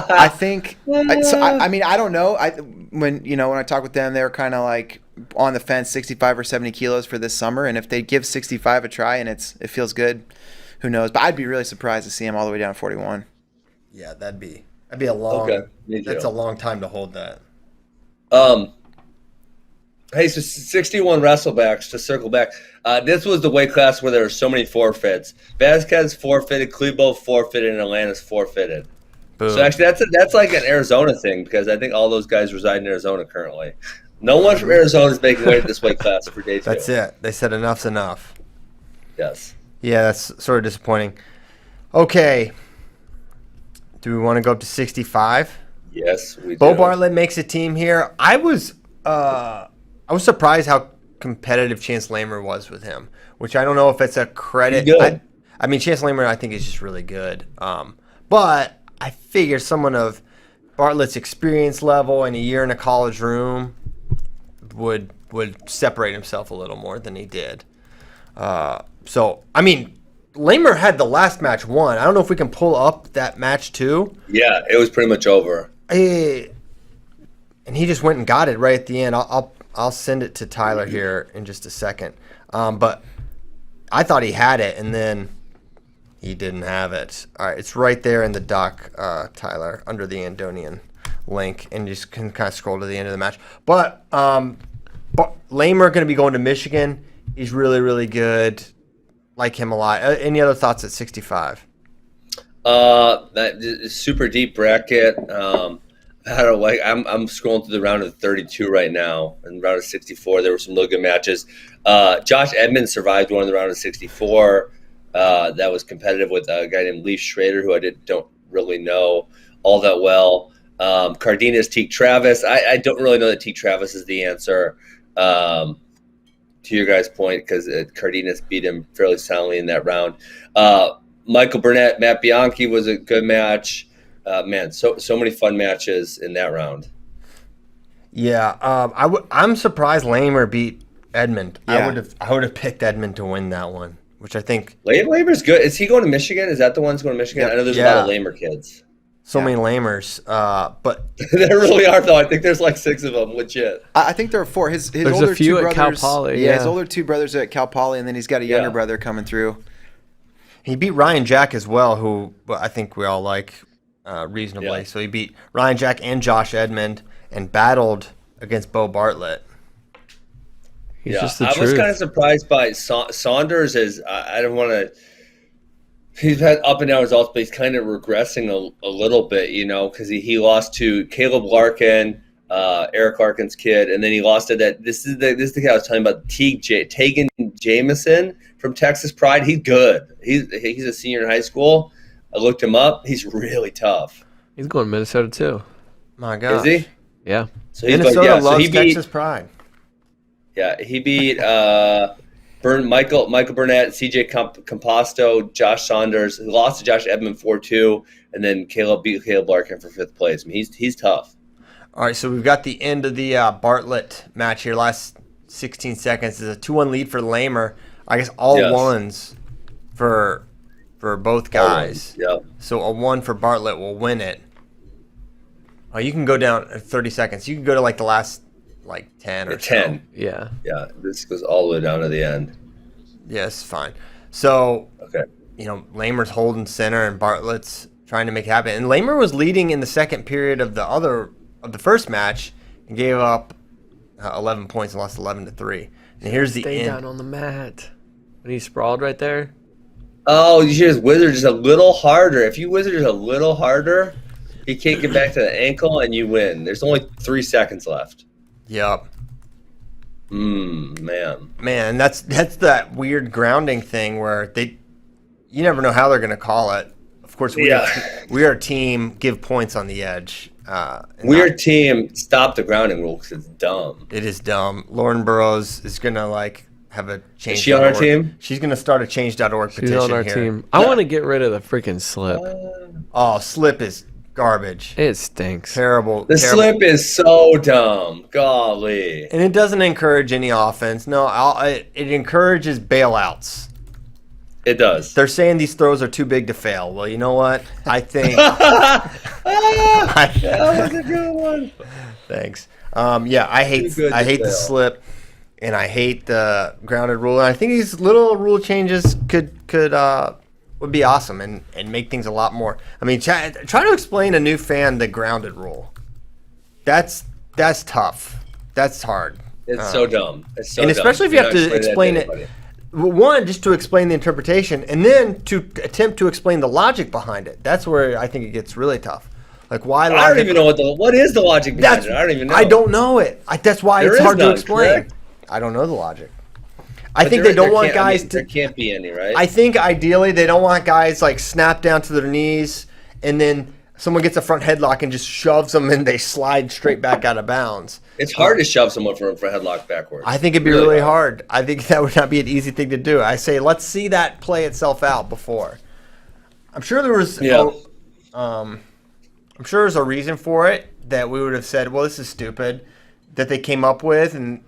I think I mean I don't know. When I talk with them, they're kind of like on the fence, 65 or 70 kilos for this summer. And if they give 65 a try and it feels good, who knows? But I'd be really surprised to see him all the way down to 41. Yeah, that'd be a long. Okay, me too. That's a long time to hold that. Hey, so 61 wrestlebacks, to circle back. This was the weight class where there were so many forfeits. Vasquez forfeited, Klebo forfeited, and Atlantis forfeited. Boom. So actually, that's like an Arizona thing because I think all those guys reside in Arizona currently. No one from Arizona is making weight at this weight class for day 2. That's it. They said enough's enough. Yes. Yeah, that's sort of disappointing. Okay. Do we want to go up to 65? Yes, we do. Bo Bartlett makes a team here. I was surprised how competitive Chance Lamer was with him, which I don't know if it's a credit. He's good. I mean, Chance Lamer, I think, is just really good. But I figure someone of Bartlett's experience level and a year in a college room would separate himself a little more than he did. So, I mean, Lamer had the last match won. I don't know if we can pull up that match too. Yeah, it was pretty much over. And he just went and got it right at the end. I'll send it to Tyler here in just a second. But I thought he had it, and then he didn't have it. All right, it's right there in the doc, Tyler, under the Andonian link, and you just can kind of scroll to the end of the match. But Lamer going to be going to Michigan. He's really, really good. Like him a lot. Any other thoughts at 65? That is super deep bracket. I don't know, I'm scrolling through the round of 32 right now. In the round of 64, there were some really good matches. Josh Edmonds survived one in the round of 64. That was competitive with a guy named Lee Schrader, who I don't really know all that well. Cardenas, Teague Travis. I don't really know that Teague Travis is the answer. To your guys' point, because Cardenas beat him fairly soundly in that round. Michael Burnett, Matt Bianchi was a good match. Man, so many fun matches in that round. Yeah, I'm surprised Lamer beat Edmond. Yeah. I would have picked Edmond to win that one, which I think Lamer's good. Is he going to Michigan? Is that the one's going to Michigan? Yep. I know there's a lot of Lamer kids. many Lamers. But There really are, though. I think there's like 6 of them, legit. I think there are 4. His There's older a few two at Cal brothers. Poly, His yeah. older 2 brothers are at Cal Poly, and then he's got a younger Yeah. brother coming through. he beat Ryan Jack as well, who I think we all like reasonably. Yeah. So he beat Ryan Jack and Josh Edmond and battled against Bo Bartlett. He's just the I truth. was kind of surprised by Saunders. I don't want to. He's had up and down results, but he's kind of regressing a little bit, because he lost to Caleb Larkin, Eric Larkin's kid, and then he lost to that. This is the guy I was telling you about, Tegan Jameson from Texas Pride. He's good. He's a senior in high school. I looked him up. He's really tough. He's going to Minnesota too. My gosh. Is he? Yeah. So he's Minnesota going, loves he beat, Texas pride. Yeah, he beat Michael Burnett, CJ Composto, Josh Saunders. He lost to Josh Edmond 4-2, and then Caleb beat Caleb Larkin for 5th place. I mean, he's tough. All right, so we've got the end of the Bartlett match here. Last 16 seconds is a 2-1 lead for Lamer. I guess all ones for both guys. Yep. So a 1 for Bartlett will win it. Oh, you can go down 30 seconds. You can go to like the last 10 or 10. So. Yeah. Yeah, this goes all the way down to the end. Yes, fine. So, okay. Lamer's holding center and Bartlett's trying to make it happen. And Lamer was leading in the second period of the first match and gave up 11 points and lost 11-3. And here's the Stay end. down on the mat. When he sprawled right there. Oh, you should just wizard just a little harder. If you wizard just a little harder, he can't get back to the ankle and you win. There's only 3 seconds left. Yep. Man, and that's that weird grounding thing where you never know how they're going to call it. Of course, we are a team give points on the edge. Team stop the grounding rule because it's dumb. It is dumb. Lauren Burrows is going to have a change. Is she on our team? She's going to start a change.org petition here. She's on our team. I want to get rid of the freaking slip. Slip is garbage. It stinks. Terrible. The slip is so dumb. Golly. And it doesn't encourage any offense. No, it encourages bailouts. It does. They're saying these throws are too big to fail. Well, you know what? I think that was a good one. Thanks. I hate the slip, and I hate the grounded rule. And I think these little rule changes would be awesome and make things a lot more. I mean, try to explain a new fan the grounded rule. That's tough. That's hard. It's so dumb. It's so and dumb. Especially if you have to explain it. One, just to explain the interpretation, and then to attempt to explain the logic behind it. That's where I think it gets really tough. Why? I don't even know what is the logic behind it. I don't even know. I don't know it. That's why it's hard to explain. Correct? I don't know the logic. I think they don't want guys to. There can't be any, right? I think ideally they don't want guys snap down to their knees and then someone gets a front headlock and just shoves them and they slide straight back out of bounds. It's hard to shove someone from a headlock backwards. I think it'd be really hard. I think that would not be an easy thing to do. I say let's see that play itself out before. I'm sure there was. Yeah. I'm sure there's a reason for it that we would have said, well, this is stupid, that they came up with and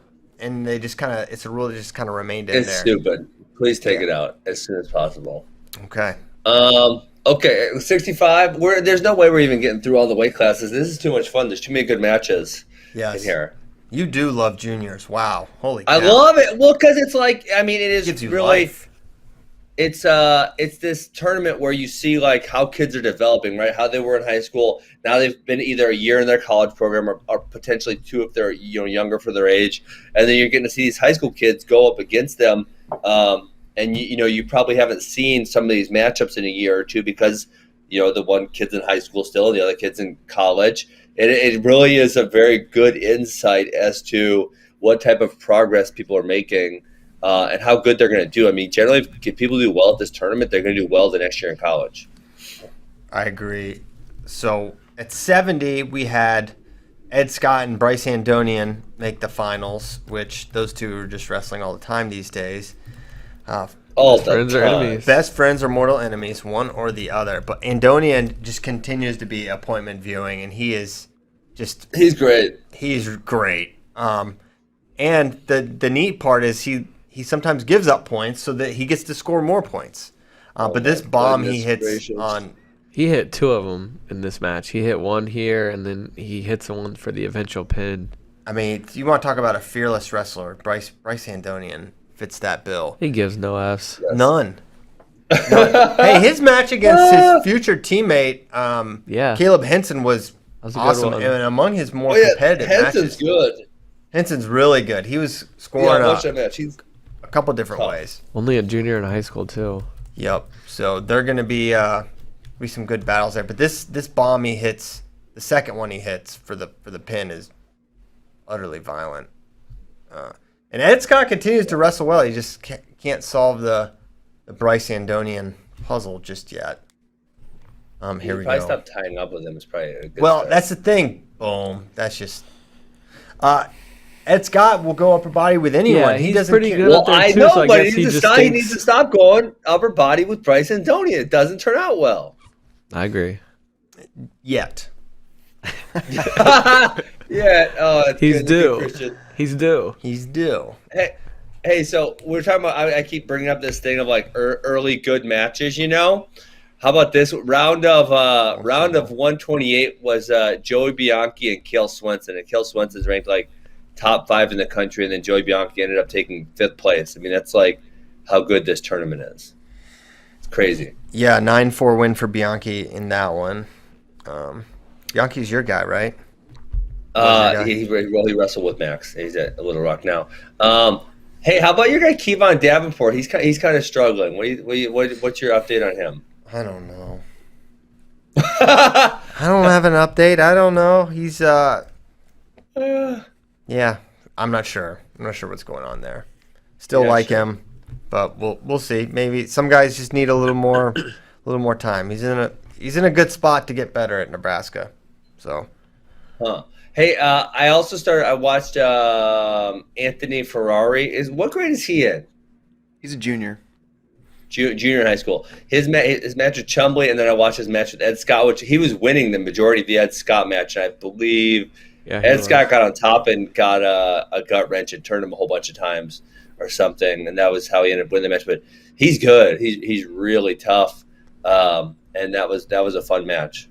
they just it's a rule that just kind of remained in there. It's stupid. Please take it out as soon as possible. Okay. Okay, 65. There's no way we're even getting through all the weight classes. This is too much fun. There's too many good matches in here. You do love juniors. Wow. Holy cow. I love it. Well, because it's it is really life. It's this tournament where you see how kids are developing, right? How they were in high school. Now they've been either a year in their college program or potentially 2 if they're younger for their age, and then you're getting to see these high school kids go up against them. And you probably haven't seen some of these matchups in a year or 2 because the one kid's in high school still, and the other kid's in college. It really is a very good insight as to what type of progress people are making. And how good they're going to do. I mean, generally, if people do well at this tournament, they're going to do well the next year in college. I agree. So at 70, we had Ed Scott and Bryce Andonian make the finals, which those two are just wrestling all the time these days. All best friends or enemies. Best friends or mortal enemies, one or the other. But Andonian just continues to be appointment viewing, and he's great. He's great. And the neat part is he sometimes gives up points so that he gets to score more points. But this bomb he hits on... He hit 2 of them in this match. He hit one here, and then he hits one for the eventual pin. I mean, you want to talk about a fearless wrestler. Bryce Andonian fits that bill. He gives no Fs. Yes. None. Hey, his match against his future teammate, Caleb Henson, was awesome. And among his more competitive Henson's matches. good. Henson's really good. He was scoring a couple different ways. Only a junior in high school, too. Yep. So they're going to be some good battles there. But this bomb he hits, the second one he hits for the pin is utterly violent. And Ed Scott continues to wrestle well. He just can't solve the Bryce Andonian puzzle just yet. Here we probably go. stop tying up with him. It's probably a good Well, start. that's the thing. Boom. That's just. Ed Scott will go upper body with anyone. Yeah, he he's doesn't pretty care. good. Well, there I too, know, so I but guess he he needs to stop going upper body with Bryce Antonio. It doesn't turn out well. I agree. Yet. Yeah. Oh, it's He's good. due. Christian. He's due. He's due. Hey, so we're talking about. I keep bringing up this thing of like early good matches. You know, how about this round of 128 was Joey Bianchi and Cael Swenson, and Cael Swenson's ranked like top 5 in the country, and then Joey Bianchi ended up taking 5th place. I mean, that's like how good this tournament is. It's crazy. Yeah, 9-4 win for Bianchi in that one. Bianchi's your guy, right? He wrestled with Max. He's at Little Rock now. Hey, how about your guy Kevon Davenport? He's kind of struggling. What's your update on him? I don't know. I don't have an update. I don't know. He's yeah, I'm not sure. I'm not sure what's going on there. Still like him, but we'll see. Maybe some guys just need a little more time. He's in a good spot to get better at Nebraska. So. Huh. Hey, I watched Anthony Ferrari. What grade is he in? He's a junior. Junior in high school. His match with Chumbley, and then I watched his match with Ed Scott, which he was winning the majority of the Ed Scott match. And I believe Ed Scott got on top and got a gut wrench and turned him a whole bunch of times or something, and that was how he ended up winning the match. But he's good. He's really tough, and that was a fun match.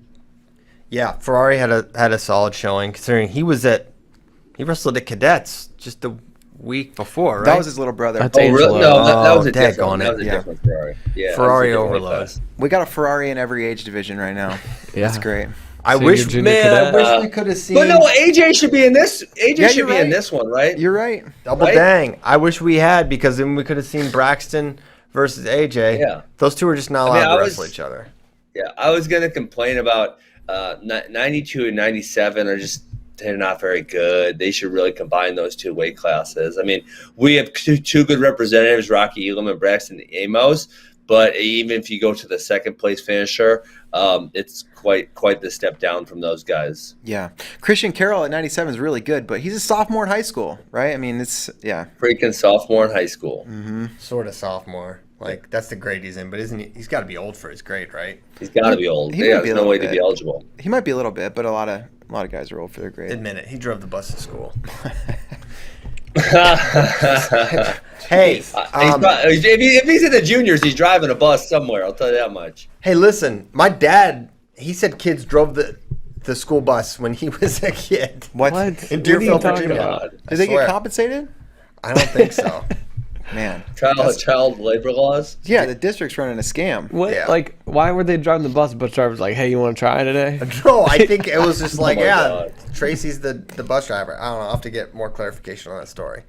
Yeah, Ferrari had a solid showing considering he wrestled at Cadets just the week before, right? That was his little brother. That's Really? Angelo. No, that was a Dag different on one. it. That was a different Ferrari. Yeah, Ferrari that was a different overload. class. We got a Ferrari in every age division right now. Yeah. That's great. I Senior, wish, junior man, I cadet. wish we could have seen. But no, AJ should be in this. AJ Yeah, should you're be in right. this one, right? You're right. double right? dang. I wish we had because then we could have seen Braxton versus AJ. Yeah. Those two are just not allowed to wrestle each other. Yeah, I was gonna complain about 92 and 97 are just they're not very good. They should really combine those two weight classes. I mean, we have two good representatives, Rocky Elam and Braxton Amos. But even if you go to the second place finisher, it's quite the step down from those guys. Yeah. Christian Carroll at 97 is really good, but he's a sophomore in high school, right? I mean, it's, yeah. Freaking sophomore in high school. Mm-hmm. Sort of sophomore. Like, that's the grade he's in. But isn't he? He's got to be old for his grade, right? He's got to be old. He Yeah, might be there's a no way little to be bit. eligible. He might be a little bit, but a lot of guys are old for their grade. Admit it. He drove the bus to school. Hey, if he's in the juniors, he's driving a bus somewhere. I'll tell you that much. hey, listen. My dad, he said kids drove the school bus when he was a kid. What? In What are you Deerfield, talking Virginia. about? Did they swear. get compensated? I don't think so. Man. Child labor laws. Yeah, the district's running a scam. What? Yeah. Like, why were they driving the bus? Bus driver's like, hey, you want to try today? No, I think it was just like, my yeah, God. Tracy's the bus driver. I don't know. I'll have to get more clarification on that story.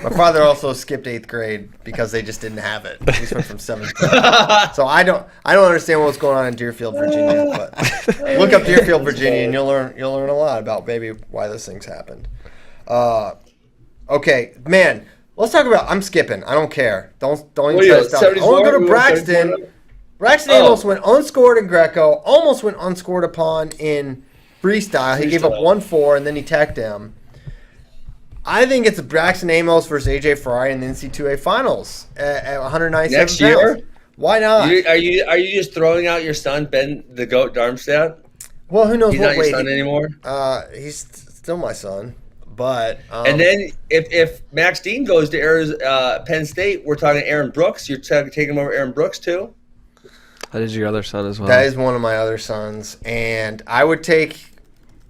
My father also skipped 8th grade because they just didn't have it. He went from 7th grade. So I don't understand what's going on in Deerfield, Virginia. But look up Deerfield, Virginia, and you'll learn a lot about maybe why those things happened. Okay, man. Let's talk about. I'm skipping. I don't care. Don't even try to stop. I want to go to Braxton. Braxton Amos went unscored in Greco. Almost went unscored upon in freestyle. He gave up 1-4 and then he tacked him. I think it's Braxton Amos versus AJ Ferrari in the NC2A finals at 197 Next pounds. year? Why not? Are you just throwing out your son Ben the Goat Darmstadt? Well, who knows He's what not your weight? son anymore. He's still my son, but And then if Max Dean goes to Penn State, we're talking Aaron Brooks. You're taking him over Aaron Brooks too. That is your other son as well. that is one of my other sons, and I would take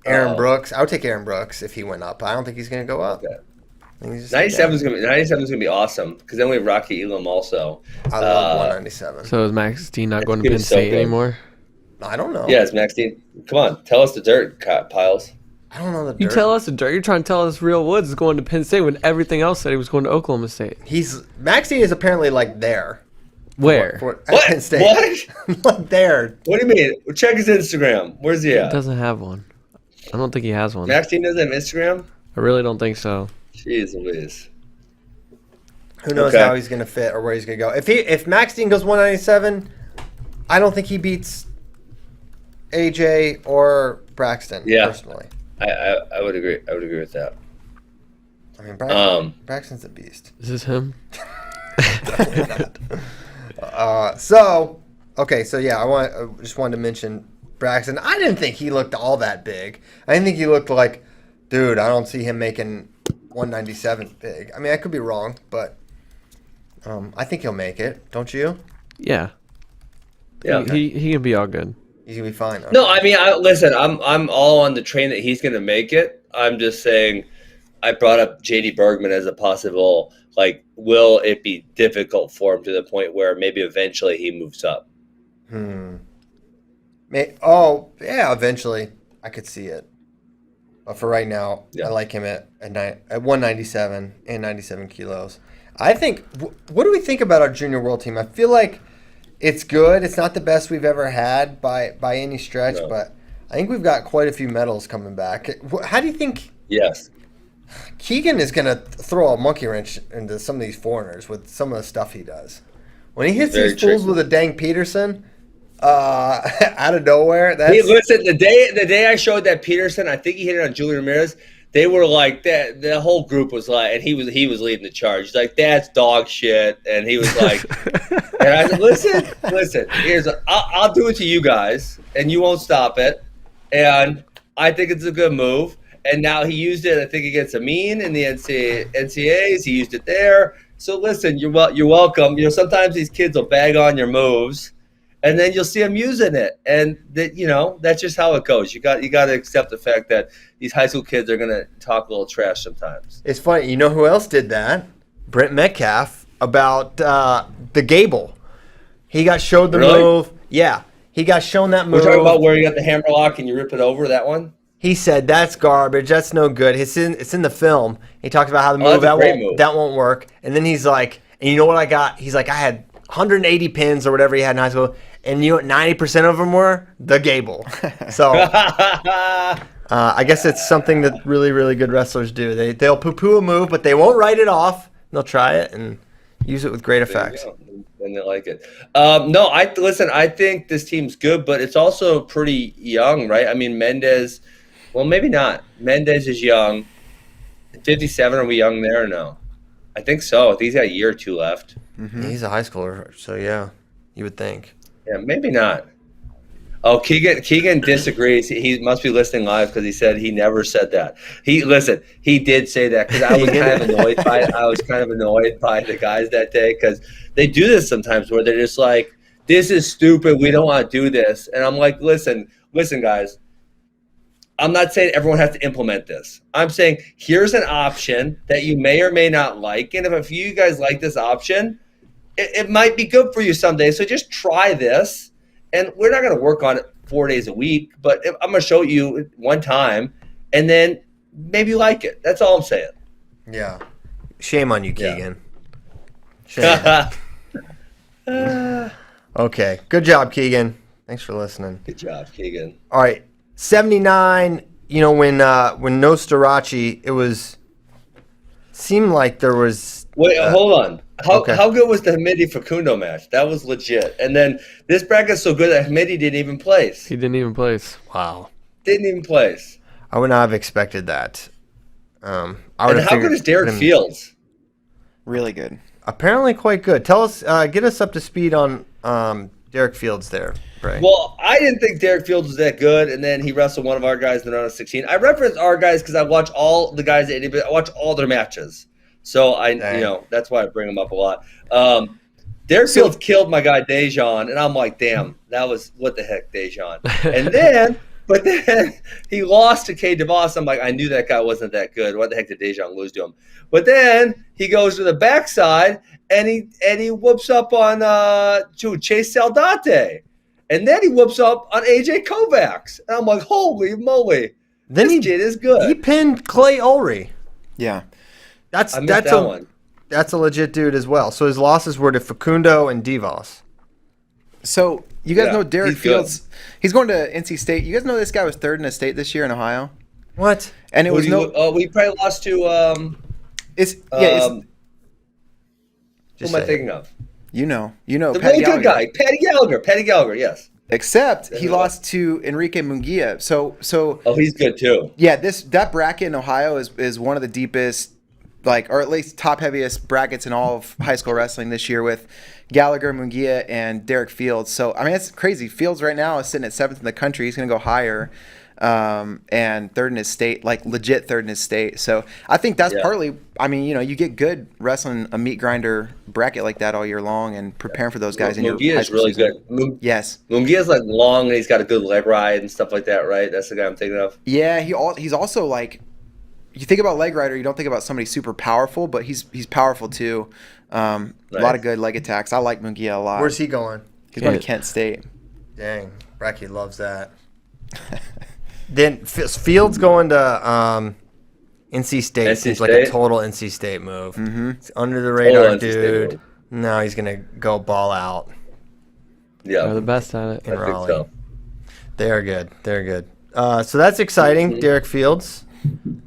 Aaron Brooks. I would take Aaron Brooks if he went up. I don't think he's going to go up. Okay. I think he's just 97 is gonna be awesome because then we have Rocky Elam also. I love 197. So is Max Dean not going to gonna Penn be so State good. anymore? I don't know. Yes, Max Dean. Come on, tell us the dirt, Piles. I don't know the dirt. You tell us the dirt. You're trying to tell us Real Woods is going to Penn State when everything else said he was going to Oklahoma State. Maxine is apparently like there. Where? At What? Penn State. What? Like there. What do you mean? Well, check his Instagram. Where's he He at? doesn't have one. I don't think he has one. Max Dean doesn't have Instagram? I really don't think so. Jeez Louise. Who knows Okay. how he's going to fit or where he's going to go. If Max Dean goes 197, I don't think he beats AJ or Braxton. Yeah. Personally, I would agree. I would agree with that. I mean, Braxton's a beast. Is this him? Definitely not. So yeah, I just wanted to mention Braxton. I didn't think he looked all that big. I didn't think he looked like, dude, I don't see him making 197 big. I mean, I could be wrong, but I think he'll make it. Don't you? Yeah. Yeah. He can be all good. He's gonna be fine. Okay. No, I mean, listen, I'm all on the train that he's going to make it. I'm just saying, I brought up JD Bergman as a possible, like, will it be difficult for him to the point where maybe eventually he moves up? Eventually I could see it. But for right now, Yeah. I like him at 197 and 97 kilos. I think, what do we think about our junior world team? I feel like it's good. It's not the best we've ever had by any stretch, No. but I think we've got quite a few medals coming back. How do you think Yes. Keegan is going to throw a monkey wrench into some of these foreigners with some of the stuff he does? When he hits Very these fools tricky. with a dang Peterson out of nowhere, that's... Hey, listen, the day I showed that Peterson, I think he hit it on Julian Ramirez. They were like that. The whole group was like, and he was leading the charge. He's like, "That's dog shit," and he was like, and I said, "Listen. I'll do it to you guys, and you won't stop it." And I think it's a good move. And now he used it, I think, against Amin in the NCAAs. He used it there. So listen, you're welcome. You know, sometimes these kids will bag on your moves, and then you'll see them using it, and that, you know, that's just how it goes. You got to accept the fact that these high school kids are gonna talk a little trash sometimes. It's funny. You know who else did that? Brent Metcalf about the Gable. He got showed the Really? move. Yeah, he got shown that move. We're talking about where you got the hammer lock and you rip it over, that one? He said that's garbage. That's no good. It's in the film. He talked about how the that's a great move. that won't work. And then he's like, and you know what I got? He's like, I had 180 pins or whatever he had in high school, and you know what 90% of them were? The Gable. So I guess it's something that really, really good wrestlers do. They'll poo-poo a move, but they won't write it off. They'll try it and use it with great effect. And they like it. No, I think this team's good, but it's also pretty young, right? I mean, Mendez, well, maybe not. Mendez is young. 57, are we young there or no? I think so. I think he's got a year or two left. Mm-hmm. He's a high schooler, so yeah, you would think. Yeah, maybe not. Oh, Keegan disagrees. He must be listening live because he said he never said that. He did say that because I was kind of annoyed by it. I was kind of annoyed by the guys that day because they do this sometimes where they're just like, "This is stupid. We don't want to do this." And I'm like, "Listen, guys. I'm not saying everyone has to implement this. I'm saying here's an option that you may or may not like, and if you guys like this option, it might be good for you someday. So just try this." And we're not going to work on it 4 days a week, but I'm going to show you one time, and then maybe you like it. That's all I'm saying. Yeah. Shame on you, Keegan. Yeah. Shame. Okay. Good job, Keegan. Thanks for listening. Good job, Keegan. All right. 79, you know, when no Starachi, seemed like there was... Wait, hold on. Okay. How good was the Hamidi Facundo match? That was legit. And then this bracket's so good that Hamidi didn't even place. He didn't even place. Wow. Didn't even place. I would not have expected that. And how good is Derek Fields? Really good. Apparently quite good. Tell us, get us up to speed on Derek Fields there, Bray. Well, I didn't think Derek Fields was that good, and then he wrestled one of our guys in the round of 16. I reference our guys because I watch all the guys at I watch all their matches. So that's why I bring him up a lot. Derek Fields killed my guy Dejan, and I'm like, damn, that was what the heck, Dejan. But then he lost to K. DeVos. I'm like, I knew that guy wasn't that good. What the heck did Dejan lose to him? But then he goes to the backside and he whoops up on Chase Saldate, and then he whoops up on AJ Kovacs. And I'm like, holy moly, this kid is good. He pinned Clay Ulrey. Yeah. That's a legit dude as well. So his losses were to Facundo and DeVos. So you guys know Derek Fields. Good. He's going to NC State. You guys know this guy was third in a state this year in Ohio. What? And it was we probably lost to. Who am I thinking of? You know. The Patty really good guy, Patty Gallagher. Yes. Except he lost to Enrique Munguia. So he's good too. Yeah, that bracket in Ohio is one of the deepest, or at least top heaviest brackets in all of high school wrestling this year with Gallagher, Munguia, and Derek Fields. So I mean, it's crazy. Fields right now is sitting at 7th in the country. He's going to go higher, and 3rd in his state, legit 3rd in his state. So I think that's partly. I mean, you get good wrestling a meat grinder bracket like that all year long and preparing for those guys. Munguia is really season. Good. Yes, Munguia's long and he's got a good leg ride and stuff like that, right? That's the guy I'm thinking of. Yeah, he's also you think about leg rider, you don't think about somebody super powerful, but he's powerful too. Nice. A lot of good leg attacks. I like Munguia a lot. Where's he going? He's going to Kent State. Dang, Bratke loves that. Then Fields going to NC State seems like a total NC State move. Mm-hmm. It's under the radar, dude. No, he's gonna go ball out. Yeah, they're the best at it in Raleigh. So. They are good. They're good. So that's exciting. Mm-hmm. Derek Fields.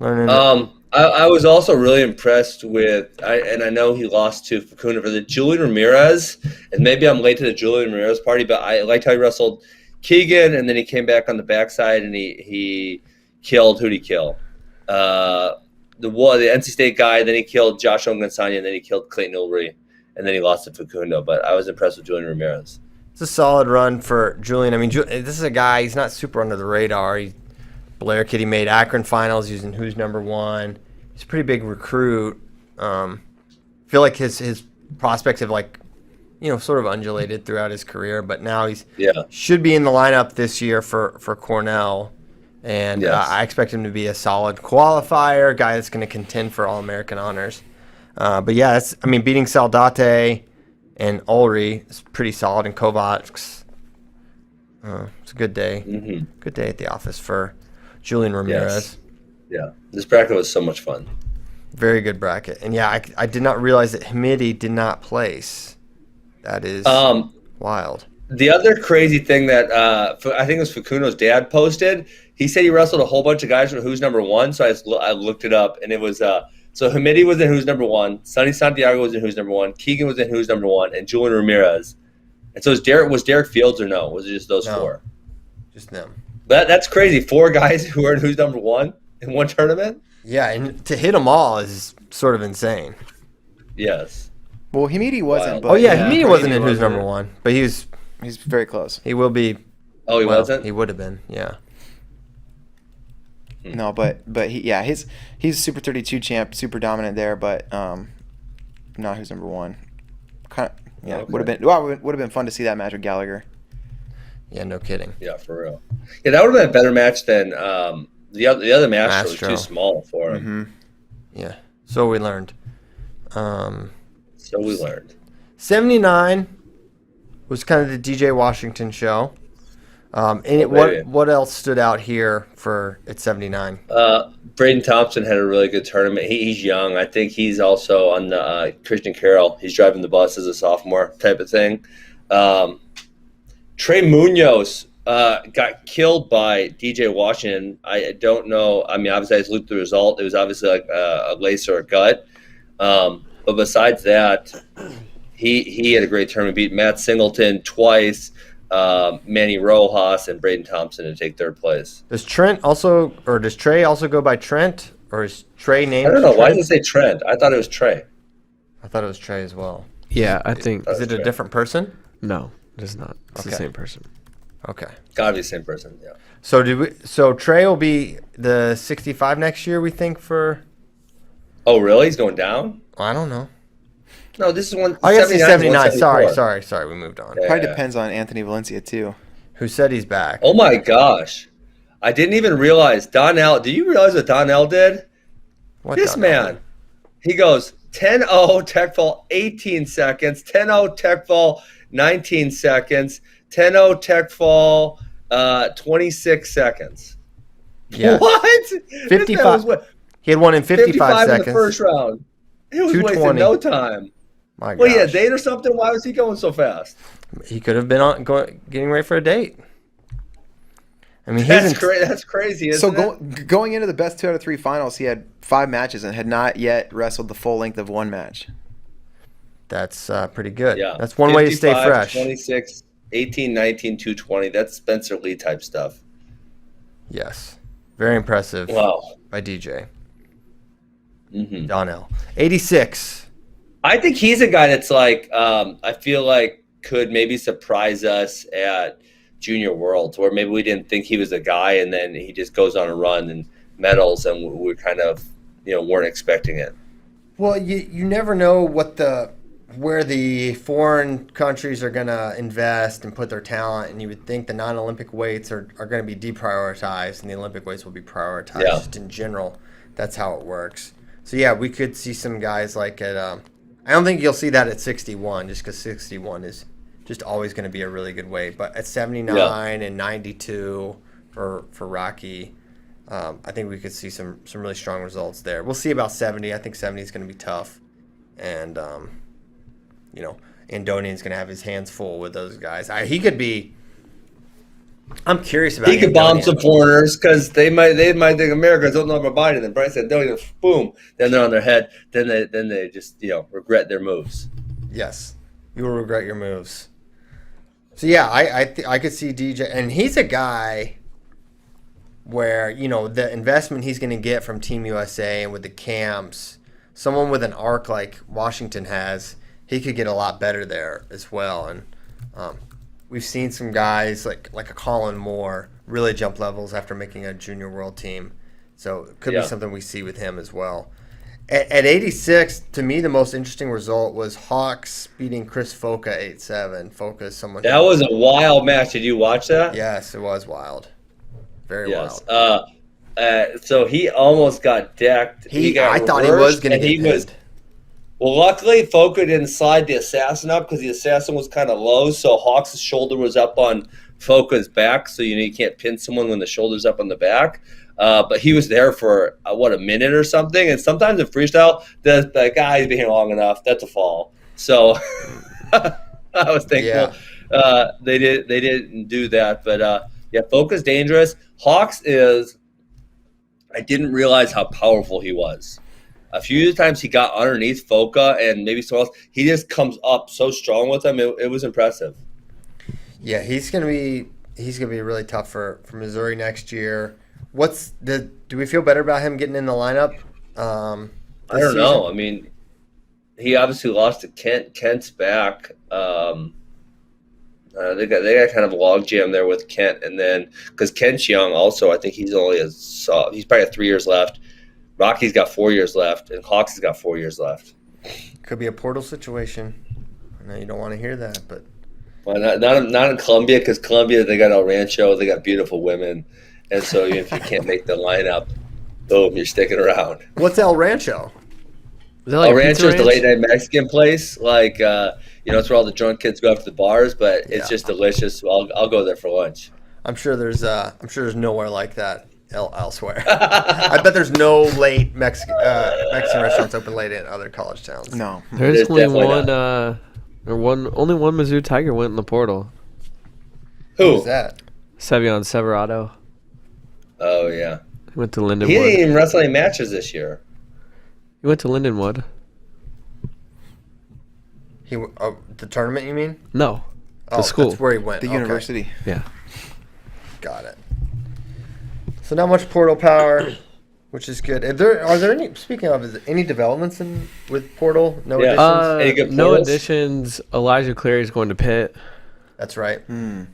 I was also really impressed with, and I know he lost to Facundo for the Julian Ramirez, and maybe I'm late to the Julian Ramirez party, but I liked how he wrestled Keegan, and then he came back on the backside and he killed, who'd he kill? The NC State guy, then he killed Josh Ongansanya, and then he killed Clayton Ulrey, and then he lost to Facundo. But I was impressed with Julian Ramirez. It's a solid run for Julian. I mean, this is a guy, he's not super under the radar. Blair Kid, he made Akron finals using Who's Number One. He's a pretty big recruit. I feel like his prospects have sort of undulated throughout his career, but now should be in the lineup this year for Cornell. And I expect him to be a solid qualifier, guy that's going to contend for All-American honors. But yeah, beating Saldate and Ulrey is pretty solid, and Kovacs. It's a good day. Mm-hmm. Good day at the office for Julian Ramirez. Yes. Yeah, this bracket was so much fun. Very good bracket. And yeah, I did not realize that Hamidi did not place. That is wild. The other crazy thing that I think it was Facundo's dad posted, he said he wrestled a whole bunch of guys from Who's Number One. So I looked it up, and it was so Hamidi was in Who's Number One, Sonny Santiago was in Who's Number One, Keegan was in Who's Number One, and Julian Ramirez. And so was Derek Fields or no? Was it just those four? Just them. That's crazy. 4 guys who are in Who's Number One in one tournament? Yeah, and to hit them all is sort of insane. Yes. Well, Hamidi wasn't. But Hamidi wasn't in Who's Number One, but he's very close. He will be. Oh, he wasn't? He would have been, yeah. No, but he's Super 32 champ, super dominant there, but not Who's Number One. Would have been fun to see that match with Gallagher. Yeah, no kidding. Yeah, for real. Yeah, that would have been a better match than the other match was too small for him. Mm-hmm. Yeah, so we learned. 79 was kind of the DJ Washington show. What else stood out here at 79? Braden Thompson had a really good tournament. He's young. I think he's also on the Christian Carroll. He's driving the bus as a sophomore type of thing. Trey Munoz got killed by DJ Washington. I don't know. I mean, obviously, I just looked at the result. It was obviously like a lace or a gut. But besides that, he had a great tournament. Beat Matt Singleton twice, Manny Rojas, and Braden Thompson to take 3rd place. Does Trey also go by Trent, or is Trey named? I don't know. Trent? Why did it say Trent? I thought it was Trey. I thought it was Trey as well. Yeah, I think. Is it a different person? No, it's not. It's the same person. Okay. Gotta be the same person. Yeah. So Trey will be the 65 next year, we think, for. Oh really? He's going down? I don't know. No, this is one. I guess he's 79. Sorry. We moved on. Yeah. Probably depends on Anthony Valencia too. Who said he's back? Oh my gosh, I didn't even realize Donnell. Do you realize what Donnell did? What this Donnell man, he goes 10-0 tech fall 18 seconds, 10-0 tech fall 19 seconds, 10-0 tech fall 26 seconds. Yeah. What? 55. He had one in 55 seconds. In the first round. It was wasting no time. My gosh. Well, he had a date or something? Why was he going so fast? He could have been getting ready for a date. I mean, that's crazy, isn't it? Going into the best 2 out of 3 finals, he had 5 matches and had not yet wrestled the full length of one match. That's pretty good. Yeah. That's one way to stay fresh. 26, 18, 19, 220. That's Spencer Lee type stuff. Yes. Very impressive. Wow. By DJ. Mm-hmm. Donnell. 86. I think he's a guy that's like, I feel like could maybe surprise us at Junior Worlds, where maybe we didn't think he was a guy, and then he just goes on a run and medals, and we kind of, weren't expecting it. Well, you never know where the foreign countries are going to invest and put their talent, and you would think the non-Olympic weights are going to be deprioritized, and the Olympic weights will be prioritized. Just in general. That's how it works. So, yeah, we could see some guys like at I don't think you'll see that at 61, just because 61 is just always going to be a really good weight. But at 79 and 92 for Rocky, I think we could see some really strong results there. We'll see about 70. I think 70 is going to be tough. And, Andonian's going to have his hands full with those guys. He could be – I'm curious about He could bomb some foreigners because they might think Americans don't know about Biden. Then Bryce Andonian, boom, then they're on their head. Then they just, regret their moves. Yes. You will regret your moves. So, yeah, I could see DJ – and he's a guy – where, the investment he's going to get from Team USA and with the camps, someone with an arc like Washington has, he could get a lot better there as well. And we've seen some guys like a Colin Moore really jump levels after making a Junior World team. So it could be something we see with him as well. At 86, to me, the most interesting result was Hawks beating Chris Foca 8-7. Foca is someone. That was a wild match. Did you watch that? Yes, it was wild. Very wild. So he almost got decked. I thought he was going to get pinned. Well, luckily, Foca didn't slide the assassin up because the assassin was kind of low, so Hawks' shoulder was up on Foca's back, so you can't pin someone when the shoulder's up on the back. But he was there for, a minute or something, and sometimes in freestyle, the guy's been here long enough, that's a fall. So I was thankful they didn't do that, but Foca's dangerous. Hawks I didn't realize how powerful he was. A few times he got underneath Foca and maybe someone else. He just comes up so strong with him. It was impressive. Yeah, he's gonna be really tough for Missouri next year. Do we feel better about him getting in the lineup? I don't know. I mean, he obviously lost to Kent. Kent's back. They got kind of a log jam there with Kent, and then because Kent's young, also I think he's probably got 3 years left. Rocky's got 4 years left, and Hawks has got 4 years left. Could be a portal situation. I know you don't want to hear that, but not in Columbia, because Columbia they got El Rancho, they got beautiful women, and so if you can't make the lineup, boom, you're sticking around. What's El Rancho? El Rancho is the late night Mexican place, it's where all the drunk kids go after the bars, but it's just delicious. So I'll go there for lunch. I'm sure there's nowhere like that elsewhere. I bet there's no late Mexican restaurants open late in other college towns. No, there's only only one Mizzou Tiger went in the portal. Who's that? Sevion Severato. Oh yeah, he went to Lindenwood. He didn't even wrestle any matches this year. He went to Lindenwood. The tournament, you mean? No, the school. That's where he went. The university. Yeah. Got it. So not much portal power, which is good. Are there any? Speaking of, any developments with portal? No additions. Any good no portals? Additions. Elijah Cleary is going to Pitt. That's right.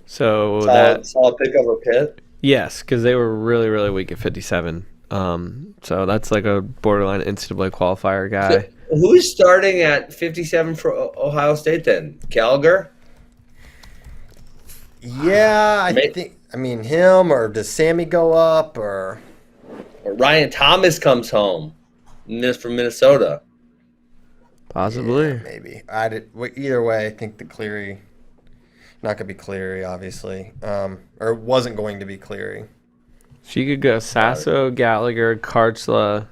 So solid pick over Pitt. Yes, because they were really, really weak at 57. So that's like a borderline NCAA qualifier guy. So who's starting at 57 for Ohio State then? Gallagher? Yeah, I think. I mean, him, or does Sammy go up, or Ryan Thomas comes home from Minnesota? Possibly. Yeah, maybe. Either way, I think the Cleary, not going to be Cleary, obviously, or wasn't going to be Cleary. She could go Sasso, Gallagher, Karchla,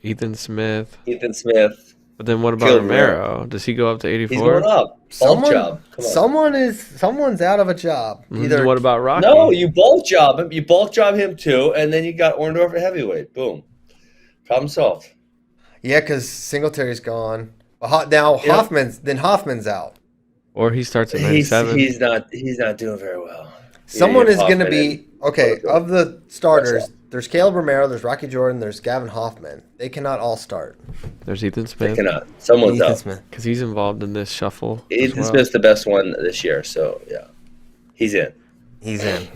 Ethan Smith. But then what about Romero? Does he go up to 84? He's going up. Someone's out of a job. Either. What about Rocky? No, you bulk job him. You bulk job him too, and then you got Orndorff at heavyweight. Boom. Problem solved. Yeah, because Singletary's gone. Now Hoffman's out. Or he starts at 97. He's not doing very well. Someone is going to Hoffman be of the starters. There's Caleb Romero, there's Rocky Jordan, there's Gavin Hoffman. They cannot all start. There's Ethan They Smith. cannot. Someone's Ethan up. Smith. Because he's involved in this shuffle. Ethan Smith's the best one this year, so yeah, he's in. He's in.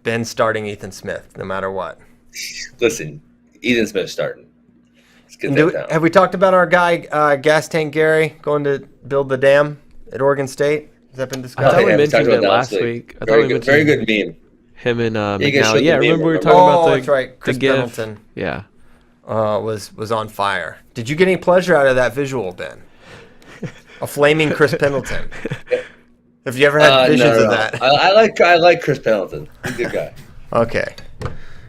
Ben's starting Ethan Smith, no matter what. Listen, Ethan Smith's starting. Let's get that down. Have we talked about our guy, Gas Tank Gary, going to build the dam at Oregon State? Has that been I discussed? thought we we mentioned talked it about last that last week. Very good meme. Him and You guys McNally. showed Yeah, the meme, remember we were remember? talking about that's right. Chris the GIF. Pendleton Yeah. was on fire. Did you get any pleasure out of that visual, Ben? A flaming Chris Pendleton. Have you ever had visions of that? I like Chris Pendleton. He's a good guy. Okay,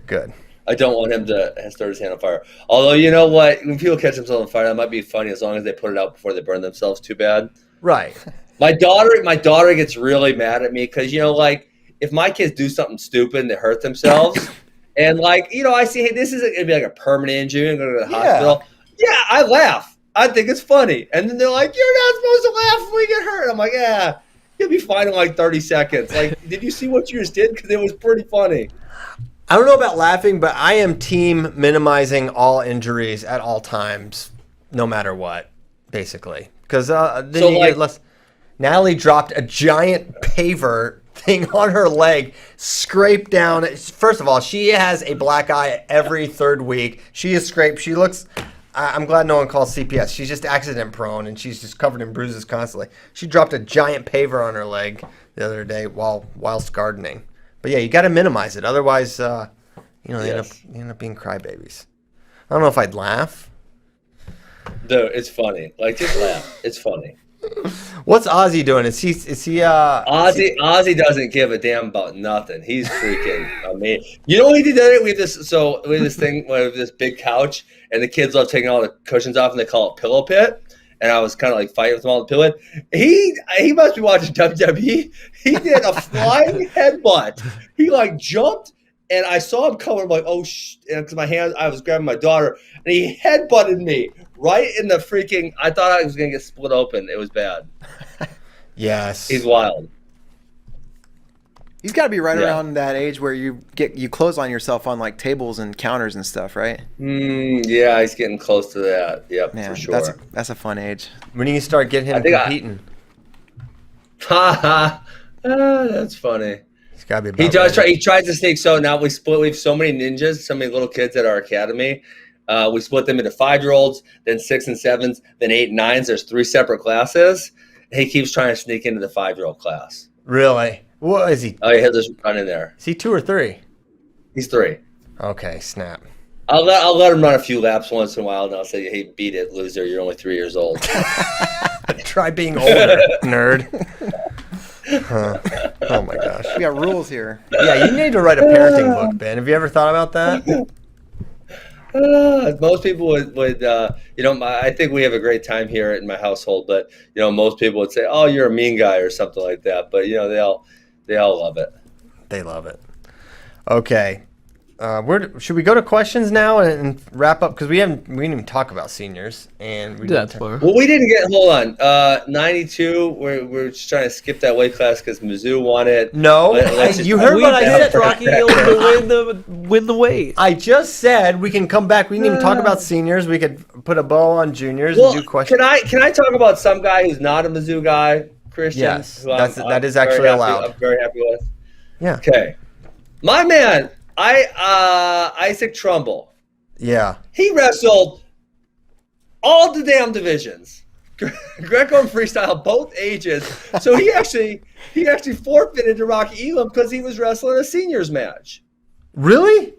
good. I don't want him to start his hand on fire. Although, you know what? When people catch themselves on fire, that might be funny as long as they put it out before they burn themselves too bad. Right. My daughter gets really mad at me because, like, if my kids do something stupid and they hurt themselves, and, like, I see, hey, this isn't going to be like a permanent injury and go to the hospital. Yeah, I laugh. I think it's funny. And then they're like, you're not supposed to laugh when we get hurt. I'm like, yeah, you'll be fine in like 30 seconds. Like, did you see what you just did? Because it was pretty funny. I don't know about laughing, but I am team minimizing all injuries at all times, no matter what, basically. Because then you get less. Natalie dropped a giant paver thing on her leg, scraped down. First of all, she has a black eye every third week. She is scraped. She looks. I'm glad no one calls CPS. She's just accident prone, and she's just covered in bruises constantly. She dropped a giant paver on her leg the other day whilst gardening. But yeah, you got to minimize it. Otherwise, they end up being crybabies. I don't know if I'd laugh. Dude, it's funny. Like, just laugh. It's funny. What's Ozzy doing? Is he Ozzy doesn't give a damn about nothing. He's freaking amazing. You know what he did? We have this thing with this big couch, and the kids love taking all the cushions off, and they call it pillow pit. And I was kind of like fighting with him on the pillow. He must be watching WWE. He did a flying headbutt. He like jumped, and I saw him coming. I'm like, oh because my hand, I was grabbing my daughter, and he headbutted me right in the freaking. I thought I was gonna get split open. It was bad. Yes, he's wild. He's got to be right around that age where you clothesline yourself on like tables and counters and stuff, right? Yeah, he's getting close to that. Yep, man, for sure. That's a fun age. When do you start getting him competing? That's funny. He's got to be. He does try. He tries to sneak. So now we split. We have so many ninjas, so many little kids at our academy. We split them into 5-year-olds, then 6 and 7s, then 8 and 9s. There's 3 separate classes. He keeps trying to sneak into the 5-year-old class. Really? What is he? Oh, he has this run in there. Is he 2 or 3? He's 3. Okay, snap. I'll let him run a few laps once in a while, and I'll say, "Hey, beat it, loser! You're only 3 years old." Try being older, nerd. Huh. Oh my gosh. We got rules here. Yeah, you need to write a parenting book, Ben. Have you ever thought about that? Most people would I think we have a great time here in my household, but most people would say, "Oh, you're a mean guy" or something like that. But they all love it. They love it. Okay. Should we go to questions now and wrap up? Because we didn't even talk about seniors, and we That's fine. Well, we didn't get. Hold on, 92. We're just trying to skip that weight class because Mizzou won it. No, you heard what I said. Rocky to win the weight. I just said we can come back. We didn't even talk about seniors. We could put a bow on juniors Well, and do questions. Can I talk about some guy who's not a Mizzou guy, Christian? Yes, who that is actually allowed. I'm very happy with. Yeah. Okay, my man. Isaac Trumbull. Yeah. He wrestled all the damn divisions, Greco and freestyle, both ages. So he actually forfeited to Rocky Elam because he was wrestling a seniors match. Really?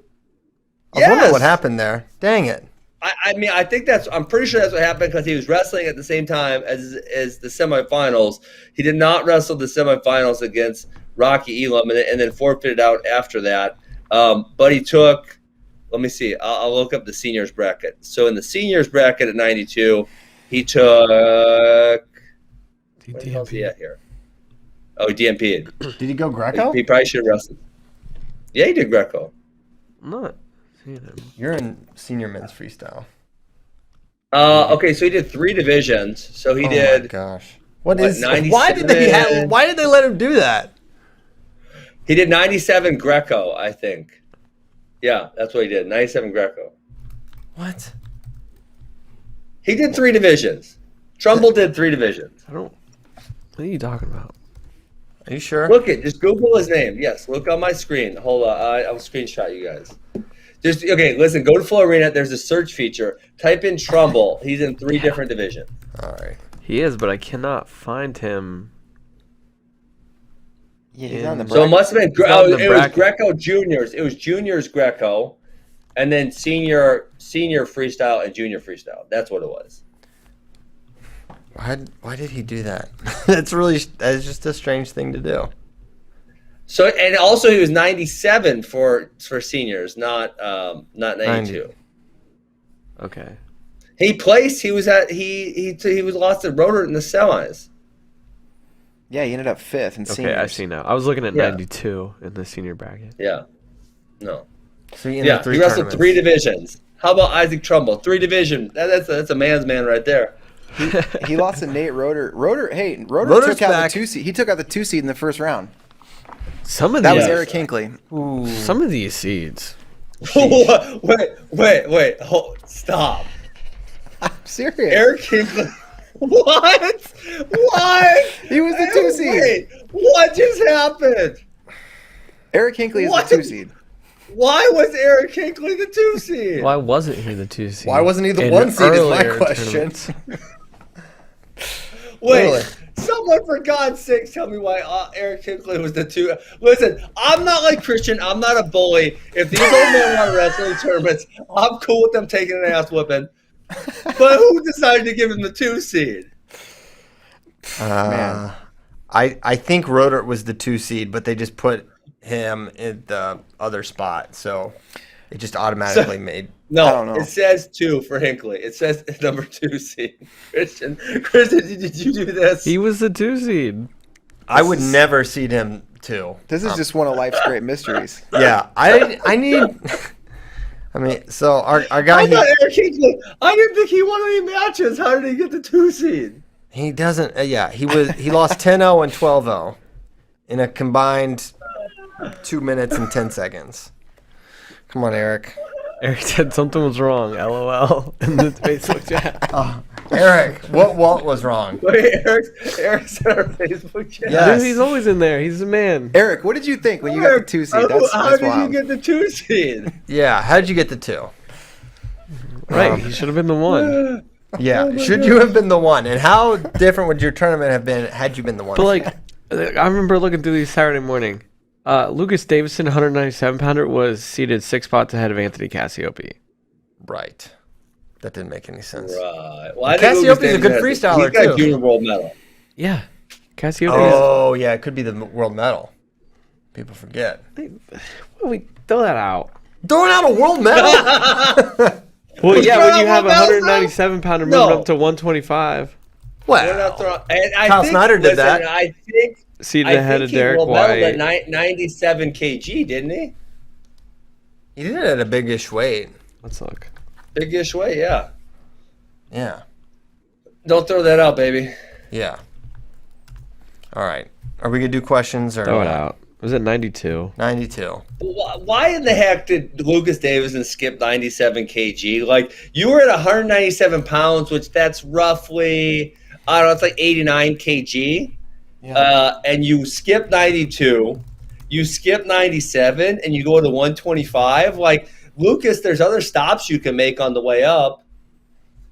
I Yes. wonder what happened there. Dang it. I mean, I'm pretty sure that's what happened because he was wrestling at the same time as the semifinals. He did not wrestle the semifinals against Rocky Elam and then forfeited out after that. But he took, let me see, I'll look up the seniors bracket. So in the seniors bracket at 92, he took, where the hell is he at here? Oh, he DMP'd. Did he go Greco? He probably should have wrestled. Yeah, he did Greco. I'm not seeing him. You're in senior men's freestyle. Okay, so he did 3 divisions. So he Oh did my gosh. What is? 97? Why did they let him do that? He did 97 Greco, I think. Yeah, that's what he did. 97 Greco. What? He did 3 divisions. Trumbull did 3 divisions. What are you talking about? Are you sure? Look it. Just Google his name. Yes, look on my screen. Hold on. I'll screenshot you guys. Listen. Go to Flow Arena. There's a search feature. Type in Trumbull. He's in 3 different divisions. All right. He is, but I cannot find him. Yeah, he's on the So it must have been. It was bracket. Greco juniors. It was juniors Greco, and then senior freestyle and junior freestyle. That's what it was. Why did he do that? That's just a strange thing to do. So and also he was 97 for seniors, not 92. Okay. He placed. He was lost to Rotor in the semis. Yeah, he ended up 5th in Okay, seniors. I see now. I was looking at Yeah. 92 in the senior bracket. Yeah. No. So he Yeah. He wrestled 3 divisions. How about Isaac Trumbull? 3 division. That's a man's man right there. He lost to Nate Rotor. Rotor Rotor's took out back. the 2 seed. He took out the 2 seed in the first round. Some of That these, was Eric Hinckley. some of these seeds. Wait. Stop. I'm serious. Eric Hinckley. What? He was the 2 seed. Wait, what just happened? Eric Hinckley is What? the 2 seed. Why was Eric Hinckley the 2 seed? Why wasn't he the 2 seed? Why wasn't he the in 1 seed is my earlier question. tournaments? Wait, Really? someone for God's sake tell me why Eric Hinckley was the 2. Listen, I'm not like Christian. I'm not a bully. If these old men want wrestling tournaments, I'm cool with them taking an ass whipping. But who decided to give him the 2 seed? Man. I think Rotor was the 2 seed, but they just put him in the other spot, so it just automatically made. No, I don't know. It says 2 for Hinckley. It says number 2 seed. Christian, did you do this? He was the 2 seed. I would never seed him 2. This is just one of life's great mysteries. Yeah, I need. I mean, so our guy. I thought Eric Hinckley. I didn't think he won any matches. How did he get the 2 seed? He doesn't. He lost 10-0 and 12-0 in a combined 2 minutes and 10 seconds. Come on, Eric. Eric said something was wrong. LOL in the Facebook chat. Eric, what was wrong? Wait, Eric said our Facebook chat. Yeah. Yes. Dude, he's always in there. He's a man. Eric, what did you think when you got the 2 seed? How That's did wild. you get the 2 seed? Yeah, how did you get the 2? Right. He should have been the 1. Yeah, should you have been the 1? And how different would your tournament have been had you been the 1? But like, I remember looking through these Saturday morning. Lucas Davison, 197 pounder, was seated 6 spots ahead of Anthony Cassiope. Right. That didn't make any sense. Right. Well, I think Cassiope's Lucas a good Davis freestyler, He's got too. a junior world medal. Yeah, Cassiope. Oh, yeah, it could be the world medal. People forget. We throw that out. Throwing out a world medal? Well, yeah, when throw you out have a one medal, 197 pounder No. moving up to 125, We're not throwing- and I Kyle think, Snyder did listen, that. I think seated ahead of he Derek world medaled White. at 97 kg, didn't he? He did it at a big-ish weight. Let's look. Big-ish weight, yeah. Yeah. Don't throw that out, baby. Yeah. All right. Are we going to do questions or Throw it out. Was it 92? 92. Why in the heck did Lucas Davison skip 97 kg? Like, you were at 197 pounds, which that's roughly, I don't know, it's like 89 kg. Yeah. And you skip 92, you skip 97, and you go to 125. Like, Lucas, there's other stops you can make on the way up.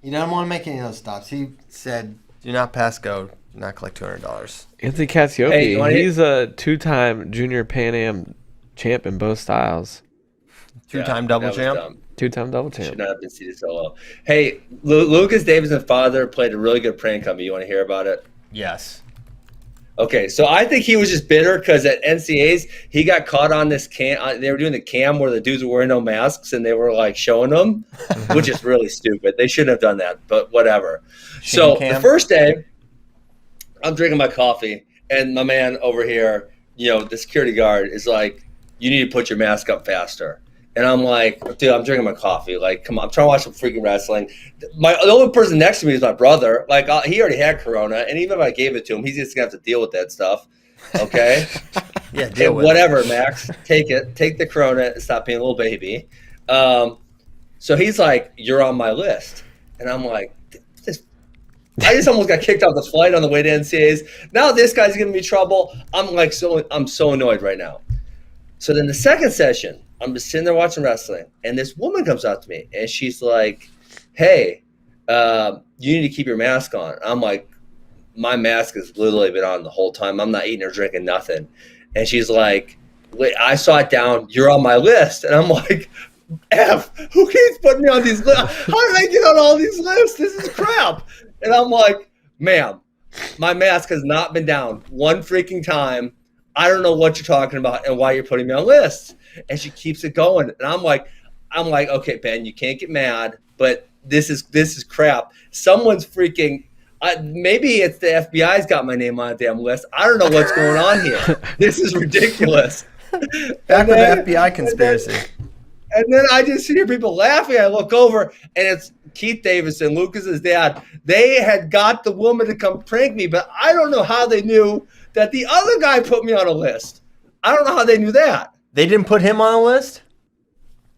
He doesn't want to make any of those stops. He said, do not pass go, do not collect $200. Anthony Cassiope. Hey, you wanna He's a 2-time junior Pan Am champ in both styles. Two-time double that was champ. dumb. 2-time double Should champ. not have been seated so low. Hey, Lucas Davison's father played a really good prank on me. You want to hear about it? Yes. Okay, so I think he was just bitter because at NCAs he got caught on this cam. They were doing the cam where the dudes were wearing no masks and they were like showing them, which is really stupid. They shouldn't have done that, but whatever. So cam. the first day, I'm drinking my coffee, and my man over here, the security guard is like, "You need to put your mask up faster." And I'm like, dude, I'm drinking my coffee. Like, come on, I'm trying to watch some freaking wrestling. The only person next to me is my brother. Like, he already had Corona, and even if I gave it to him, he's just gonna have to deal with that stuff. Okay. Yeah, deal with whatever, it. Max. Take it. Take the Corona and stop being a little baby. So he's like, you're on my list, and I'm like, I just almost got kicked off the flight on the way to NCAAs. Now this guy's giving me trouble. I'm so annoyed right now. So then the second session, I'm just sitting there watching wrestling, and this woman comes up to me, and she's like, hey, you need to keep your mask on. I'm like, my mask has literally been on the whole time. I'm not eating or drinking nothing. And she's like, wait, I saw it down. You're on my list. And I'm like, F, who keeps putting me on these lists? How did I get on all these lists? This is crap. And I'm like, ma'am, my mask has not been down one freaking time. I don't know what you're talking about and why you're putting me on lists. And she keeps it going. And I'm like, okay, Ben, you can't get mad, but this is crap. Someone's freaking, maybe it's the FBI's got my name on a damn list. I don't know what's going on here. This is ridiculous. Back with the FBI conspiracy. And then I just hear people laughing. I look over, and it's Keith Davison, Lucas's dad. They had got the woman to come prank me, but I don't know how they knew that the other guy put me on a list. I don't know how they knew that. They didn't put him on a list?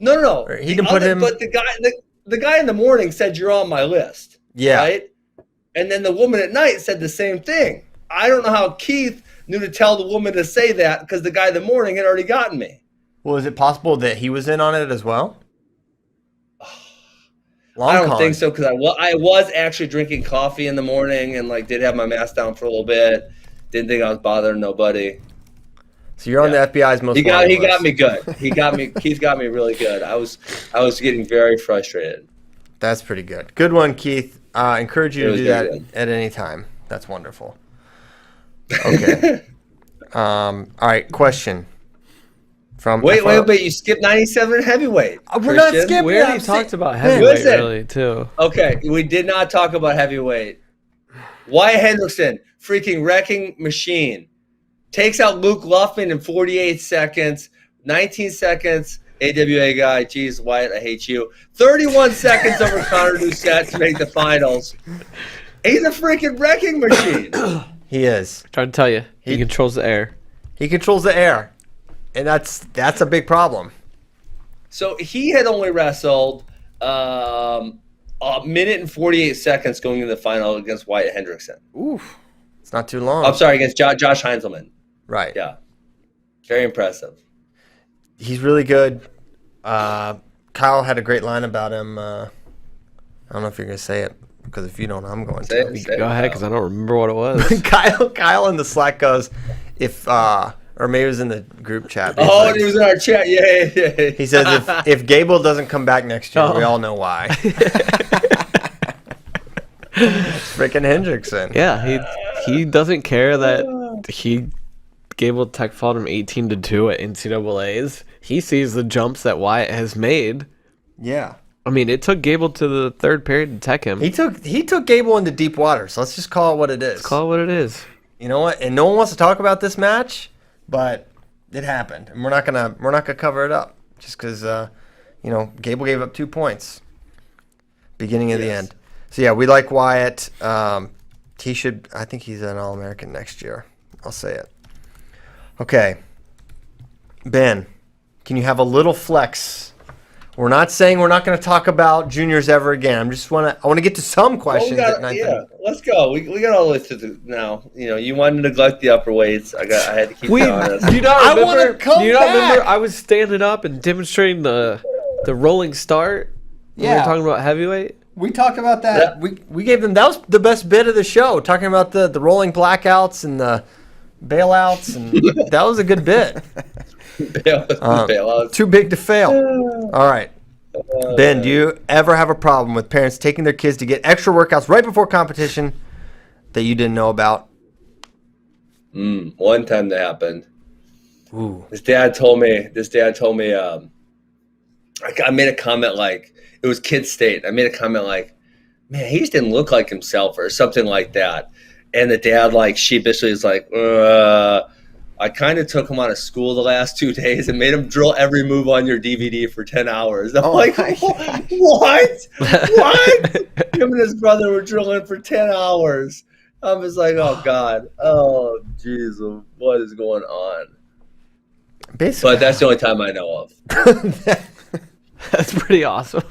No. Or he didn't put him. But the guy in the morning said you're on my list. Yeah. Right? And then the woman at night said the same thing. I don't know how Keith knew to tell the woman to say that because the guy in the morning had already gotten me. Well, is it possible that he was in on it as well? I don't think so because I was actually drinking coffee in the morning and did have my mask down for a little bit. Didn't think I was bothering nobody. So you're on the FBI's most wanted list. He got me good. He got me. Keith got me really good. I was getting very frustrated. That's pretty good. Good one, Keith. Encourage you to do that good. at any time. That's wonderful. Okay. All right. Question. From wait, you skipped 97 heavyweight. We're not skipping. We already talked about heavyweight really too. Okay, we did not talk about heavyweight. Wyatt Hendrickson, freaking wrecking machine, takes out Luke Luffman in 48 seconds, 19 seconds. AWA guy, geez, Wyatt, I hate you. 31 seconds over Connor Doucette to make the finals. He's a freaking wrecking machine. He is. I'm trying to tell you, he controls the air. He controls the air. And that's a big problem. So he had only wrestled a minute and 48 seconds going into the final against Wyatt Hendrickson. Oof. It's not too long. I'm sorry, against Josh Heinzelman. Right. Yeah. Very impressive. He's really good. Kyle had a great line about him. I don't know if you're going to say it, because if you don't, I'm going to. Go ahead, because I don't remember what it was. Kyle in the Slack goes, or maybe it was in the group chat. Oh, it was in our chat. Yeah. He says, if Gable doesn't come back next year, we all know why. Freaking Hendrickson. Yeah, he doesn't care that Gable tech fault him 18-2 at NCAAs. He sees the jumps that Wyatt has made. Yeah. I mean, it took Gable to the third period to tech him. He took Gable into deep water, so let's just call it what it is. Let's call it what it is. You know what? And no one wants to talk about this match, but it happened, and we're not gonna cover it up just because Gable gave up 2 points, beginning of the end. So yeah, we like Wyatt. He should. I think he's an All-American next year. I'll say it. Okay, Ben, can you have a little flex? We're not saying we're not going to talk about juniors ever again. I want to get to some questions at 9:30. Yeah, let's go. We got all this to do now. You wanted to neglect the upper weights. I had to keep it honest. Do you not remember? I was standing up and demonstrating the rolling start. When we were talking about heavyweight. We talked about that. Yeah. We gave them. That was the best bit of the show. Talking about the rolling blackouts and the bailouts, and that was a good bit. Bailouts. Too big to fail. All right. Ben, do you ever have a problem with parents taking their kids to get extra workouts right before competition that you didn't know about? One time that happened. Ooh. This dad told me. I made a comment like, it was Kid State. I made a comment like, man, he just didn't look like himself or something like that. And the dad, sheepishly is like, I kind of took him out of school the last 2 days and made him drill every move on your DVD for 10 hours. I'm like, what? What? Him and his brother were drilling for 10 hours. I'm just like, oh, God. Oh, jeez. What is going on? Basically. But that's the only time I know of. That's pretty awesome.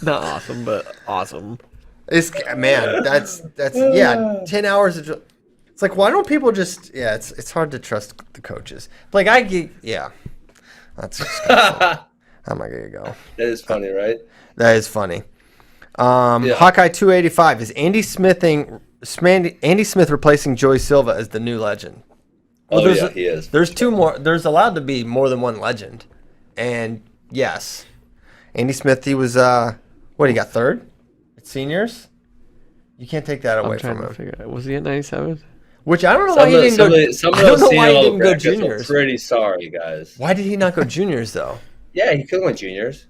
Not awesome, but awesome. Man, that's 10 hours of drill. It's like, why don't people just? Yeah, it's hard to trust the coaches. Like that's just how am I gonna go? That is funny, right? That is funny. Hawkeye 285 is Andy Smith replacing Joey Silva as the new legend. Well, he is. There's 2 more. There's allowed to be more than one legend, and yes, Andy Smith. He was he got 3rd at seniors. You can't take that away from him. Was he at 97? Which I don't know why he didn't go. I don't know why he didn't go juniors. I'm pretty sorry, guys. Why did he not go juniors though? Yeah, he could have went juniors.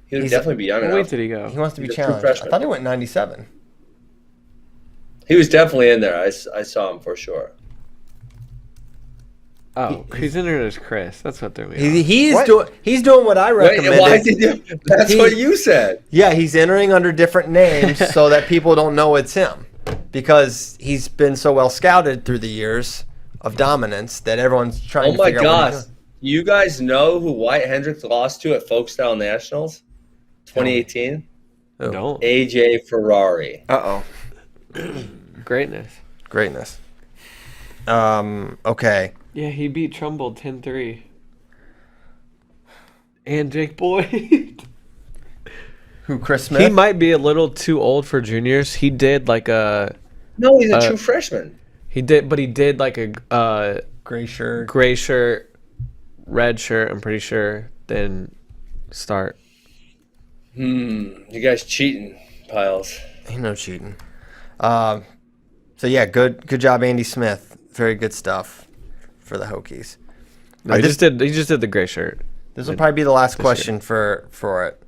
He would definitely be young enough. Where did he go? He wants to be challenged. I thought he went 97. He was definitely in there. I saw him for sure. Oh, he's in there as Chris. That's what they're doing. He's doing what I recommended. Why did you? That's what you said. Yeah, he's entering under different names so that people don't know it's him. Because he's been so well scouted through the years of dominance that everyone's trying to figure out what he's doing. You guys know who Wyatt Hendricks lost to at Folkstyle Nationals 2018? Don't. AJ Ferrari. Uh-oh. Greatness. Okay. Yeah, he beat Trumbull 10-3. And Jake Boyd. Who, Chris Smith? He might be a little too old for juniors. He did like a... No, he's a true freshman. He did like a... gray shirt, red shirt, I'm pretty sure, then start. You guys cheating, Piles. Ain't no cheating. So yeah, good job, Andy Smith. Very good stuff for the Hokies. No, he just did the gray shirt. This will probably be the last question for it.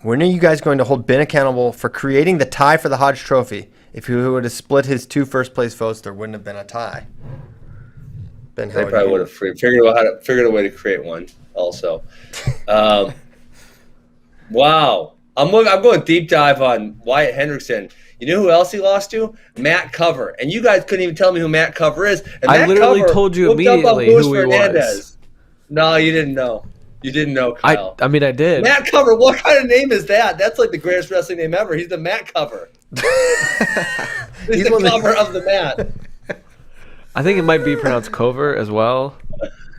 When are you guys going to hold Ben accountable for creating the tie for the Hodge Trophy? If he would have split his 2 first-place votes, there wouldn't have been a tie. Ben, they probably would have figured a way to create one. Also, wow, I'm going deep dive on Wyatt Hendrickson. You know who else he lost to? Matt Cover, and you guys couldn't even tell me who Matt Cover is. And I literally told you immediately who he was. No, you didn't know. You didn't know, Kyle. I mean, I did. Matt Cover, what kind of name is that? That's like the greatest wrestling name ever. He's the Matt Cover. He's the cover of the mat. I think it might be pronounced Cover as well.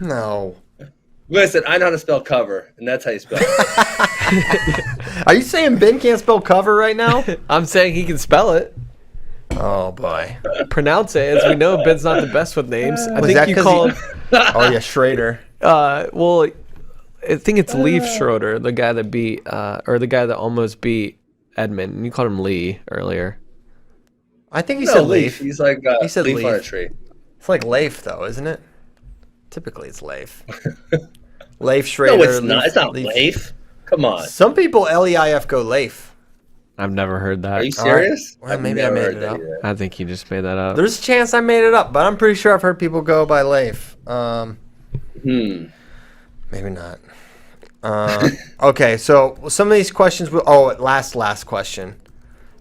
No. Listen, I know how to spell cover, and that's how you spell it. Are you saying Ben can't spell cover right now? I'm saying he can spell it. Oh, boy. Pronounce it. As we know, Ben's not the best with names. I think you called... Oh, yeah, Schrader. Well... I think it's Leif Schroeder, the guy that beat, or the guy that almost beat Edmund. And you called him Lee earlier. I think he said Leif. He's like he said Leif on a tree. It's like Leif, though, isn't it? Typically, it's Leif. Leif Schrader. No, it's not. It's not Leif. Come on. Some people Leif go Leif. I've never heard that. Are you serious? Well, maybe I made it up. I think you just made that up. There's a chance I made it up, but I'm pretty sure I've heard people go by Leif. Maybe not. Okay, so some of these questions last question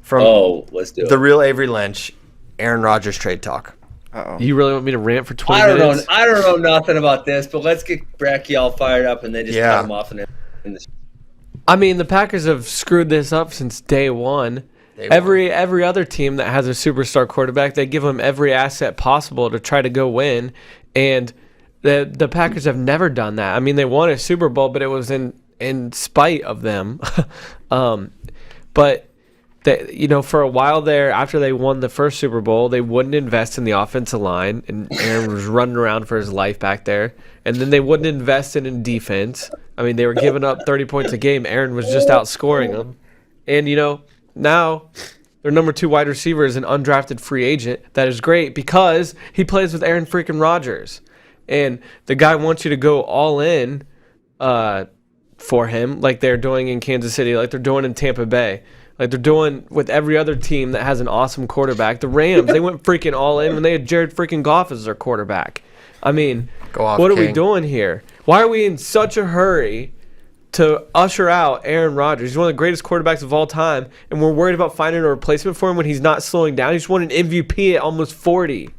from let's do it. The real Avery Lynch, Aaron Rodgers trade talk. Uh-oh. You really want me to rant for 20 minutes? I don't know nothing about this, but let's get Bratke all fired up and then just cut him off. I mean, the Packers have screwed this up since day one. Every other team that has a superstar quarterback, they give them every asset possible to try to go win, and the Packers have never done that. I mean, they won a Super Bowl, but it was in spite of them. But for a while there, after they won the first Super Bowl, they wouldn't invest in the offensive line, and Aaron was running around for his life back there. And then they wouldn't invest in defense. I mean, they were giving up 30 points a game. Aaron was just outscoring them. And now their number 2 wide receiver is an undrafted free agent. That is great because he plays with Aaron freaking Rodgers. And the guy wants you to go all in for him like they're doing in Kansas City, like they're doing in Tampa Bay, like they're doing with every other team that has an awesome quarterback. The Rams, they went freaking all in when they had Jared freaking Goff as their quarterback. I mean, Go off, what are we King. doing here? Why are we in such a hurry to usher out Aaron Rodgers? He's one of the greatest quarterbacks of all time, and we're worried about finding a replacement for him when he's not slowing down. He's won an MVP at almost 40.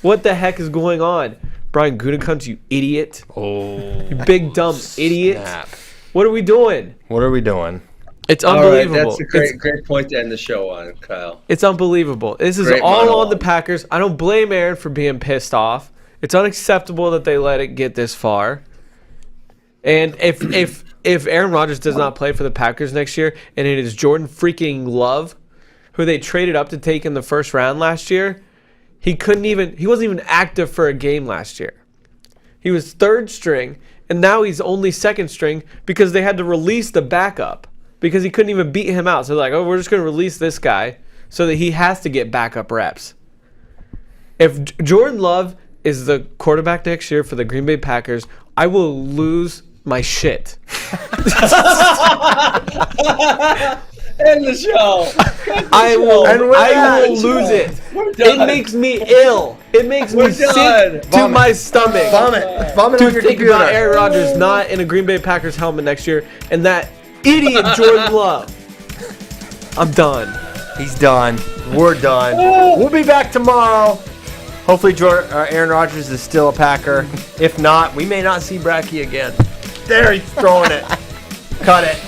What the heck is going on? Brian Gutekunst, you idiot. Oh, You big dumb idiot. snap. What are we doing? What are we doing? It's All right, unbelievable. that's a great point to end the show on, Kyle. It's unbelievable. This is Great all monologue. on the Packers. I don't blame Aaron for being pissed off. It's unacceptable that they let it get this far. And if Aaron Rodgers does not play for the Packers next year, and it is Jordan freaking Love, who they traded up to take in the first round last year, he wasn't even active for a game last year. He was third string, and now he's only second string because they had to release the backup because he couldn't even beat him out. So they're like, oh, we're just going to release this guy so that he has to get backup reps. If Jordan Love is the quarterback next year for the Green Bay Packers, I will lose my shit. End the show. I will that, lose it. done. It makes me ill. It makes me We're sick done. to Vomit. my stomach. Vomit To on your think computer. about Aaron Rodgers not in a Green Bay Packers helmet next year and that idiot Jordan Love. I'm done. He's done. We're done. We'll be back tomorrow. Hopefully, Aaron Rodgers is still a Packer. If not, we may not see Bratke again. There, he's throwing it. Cut it.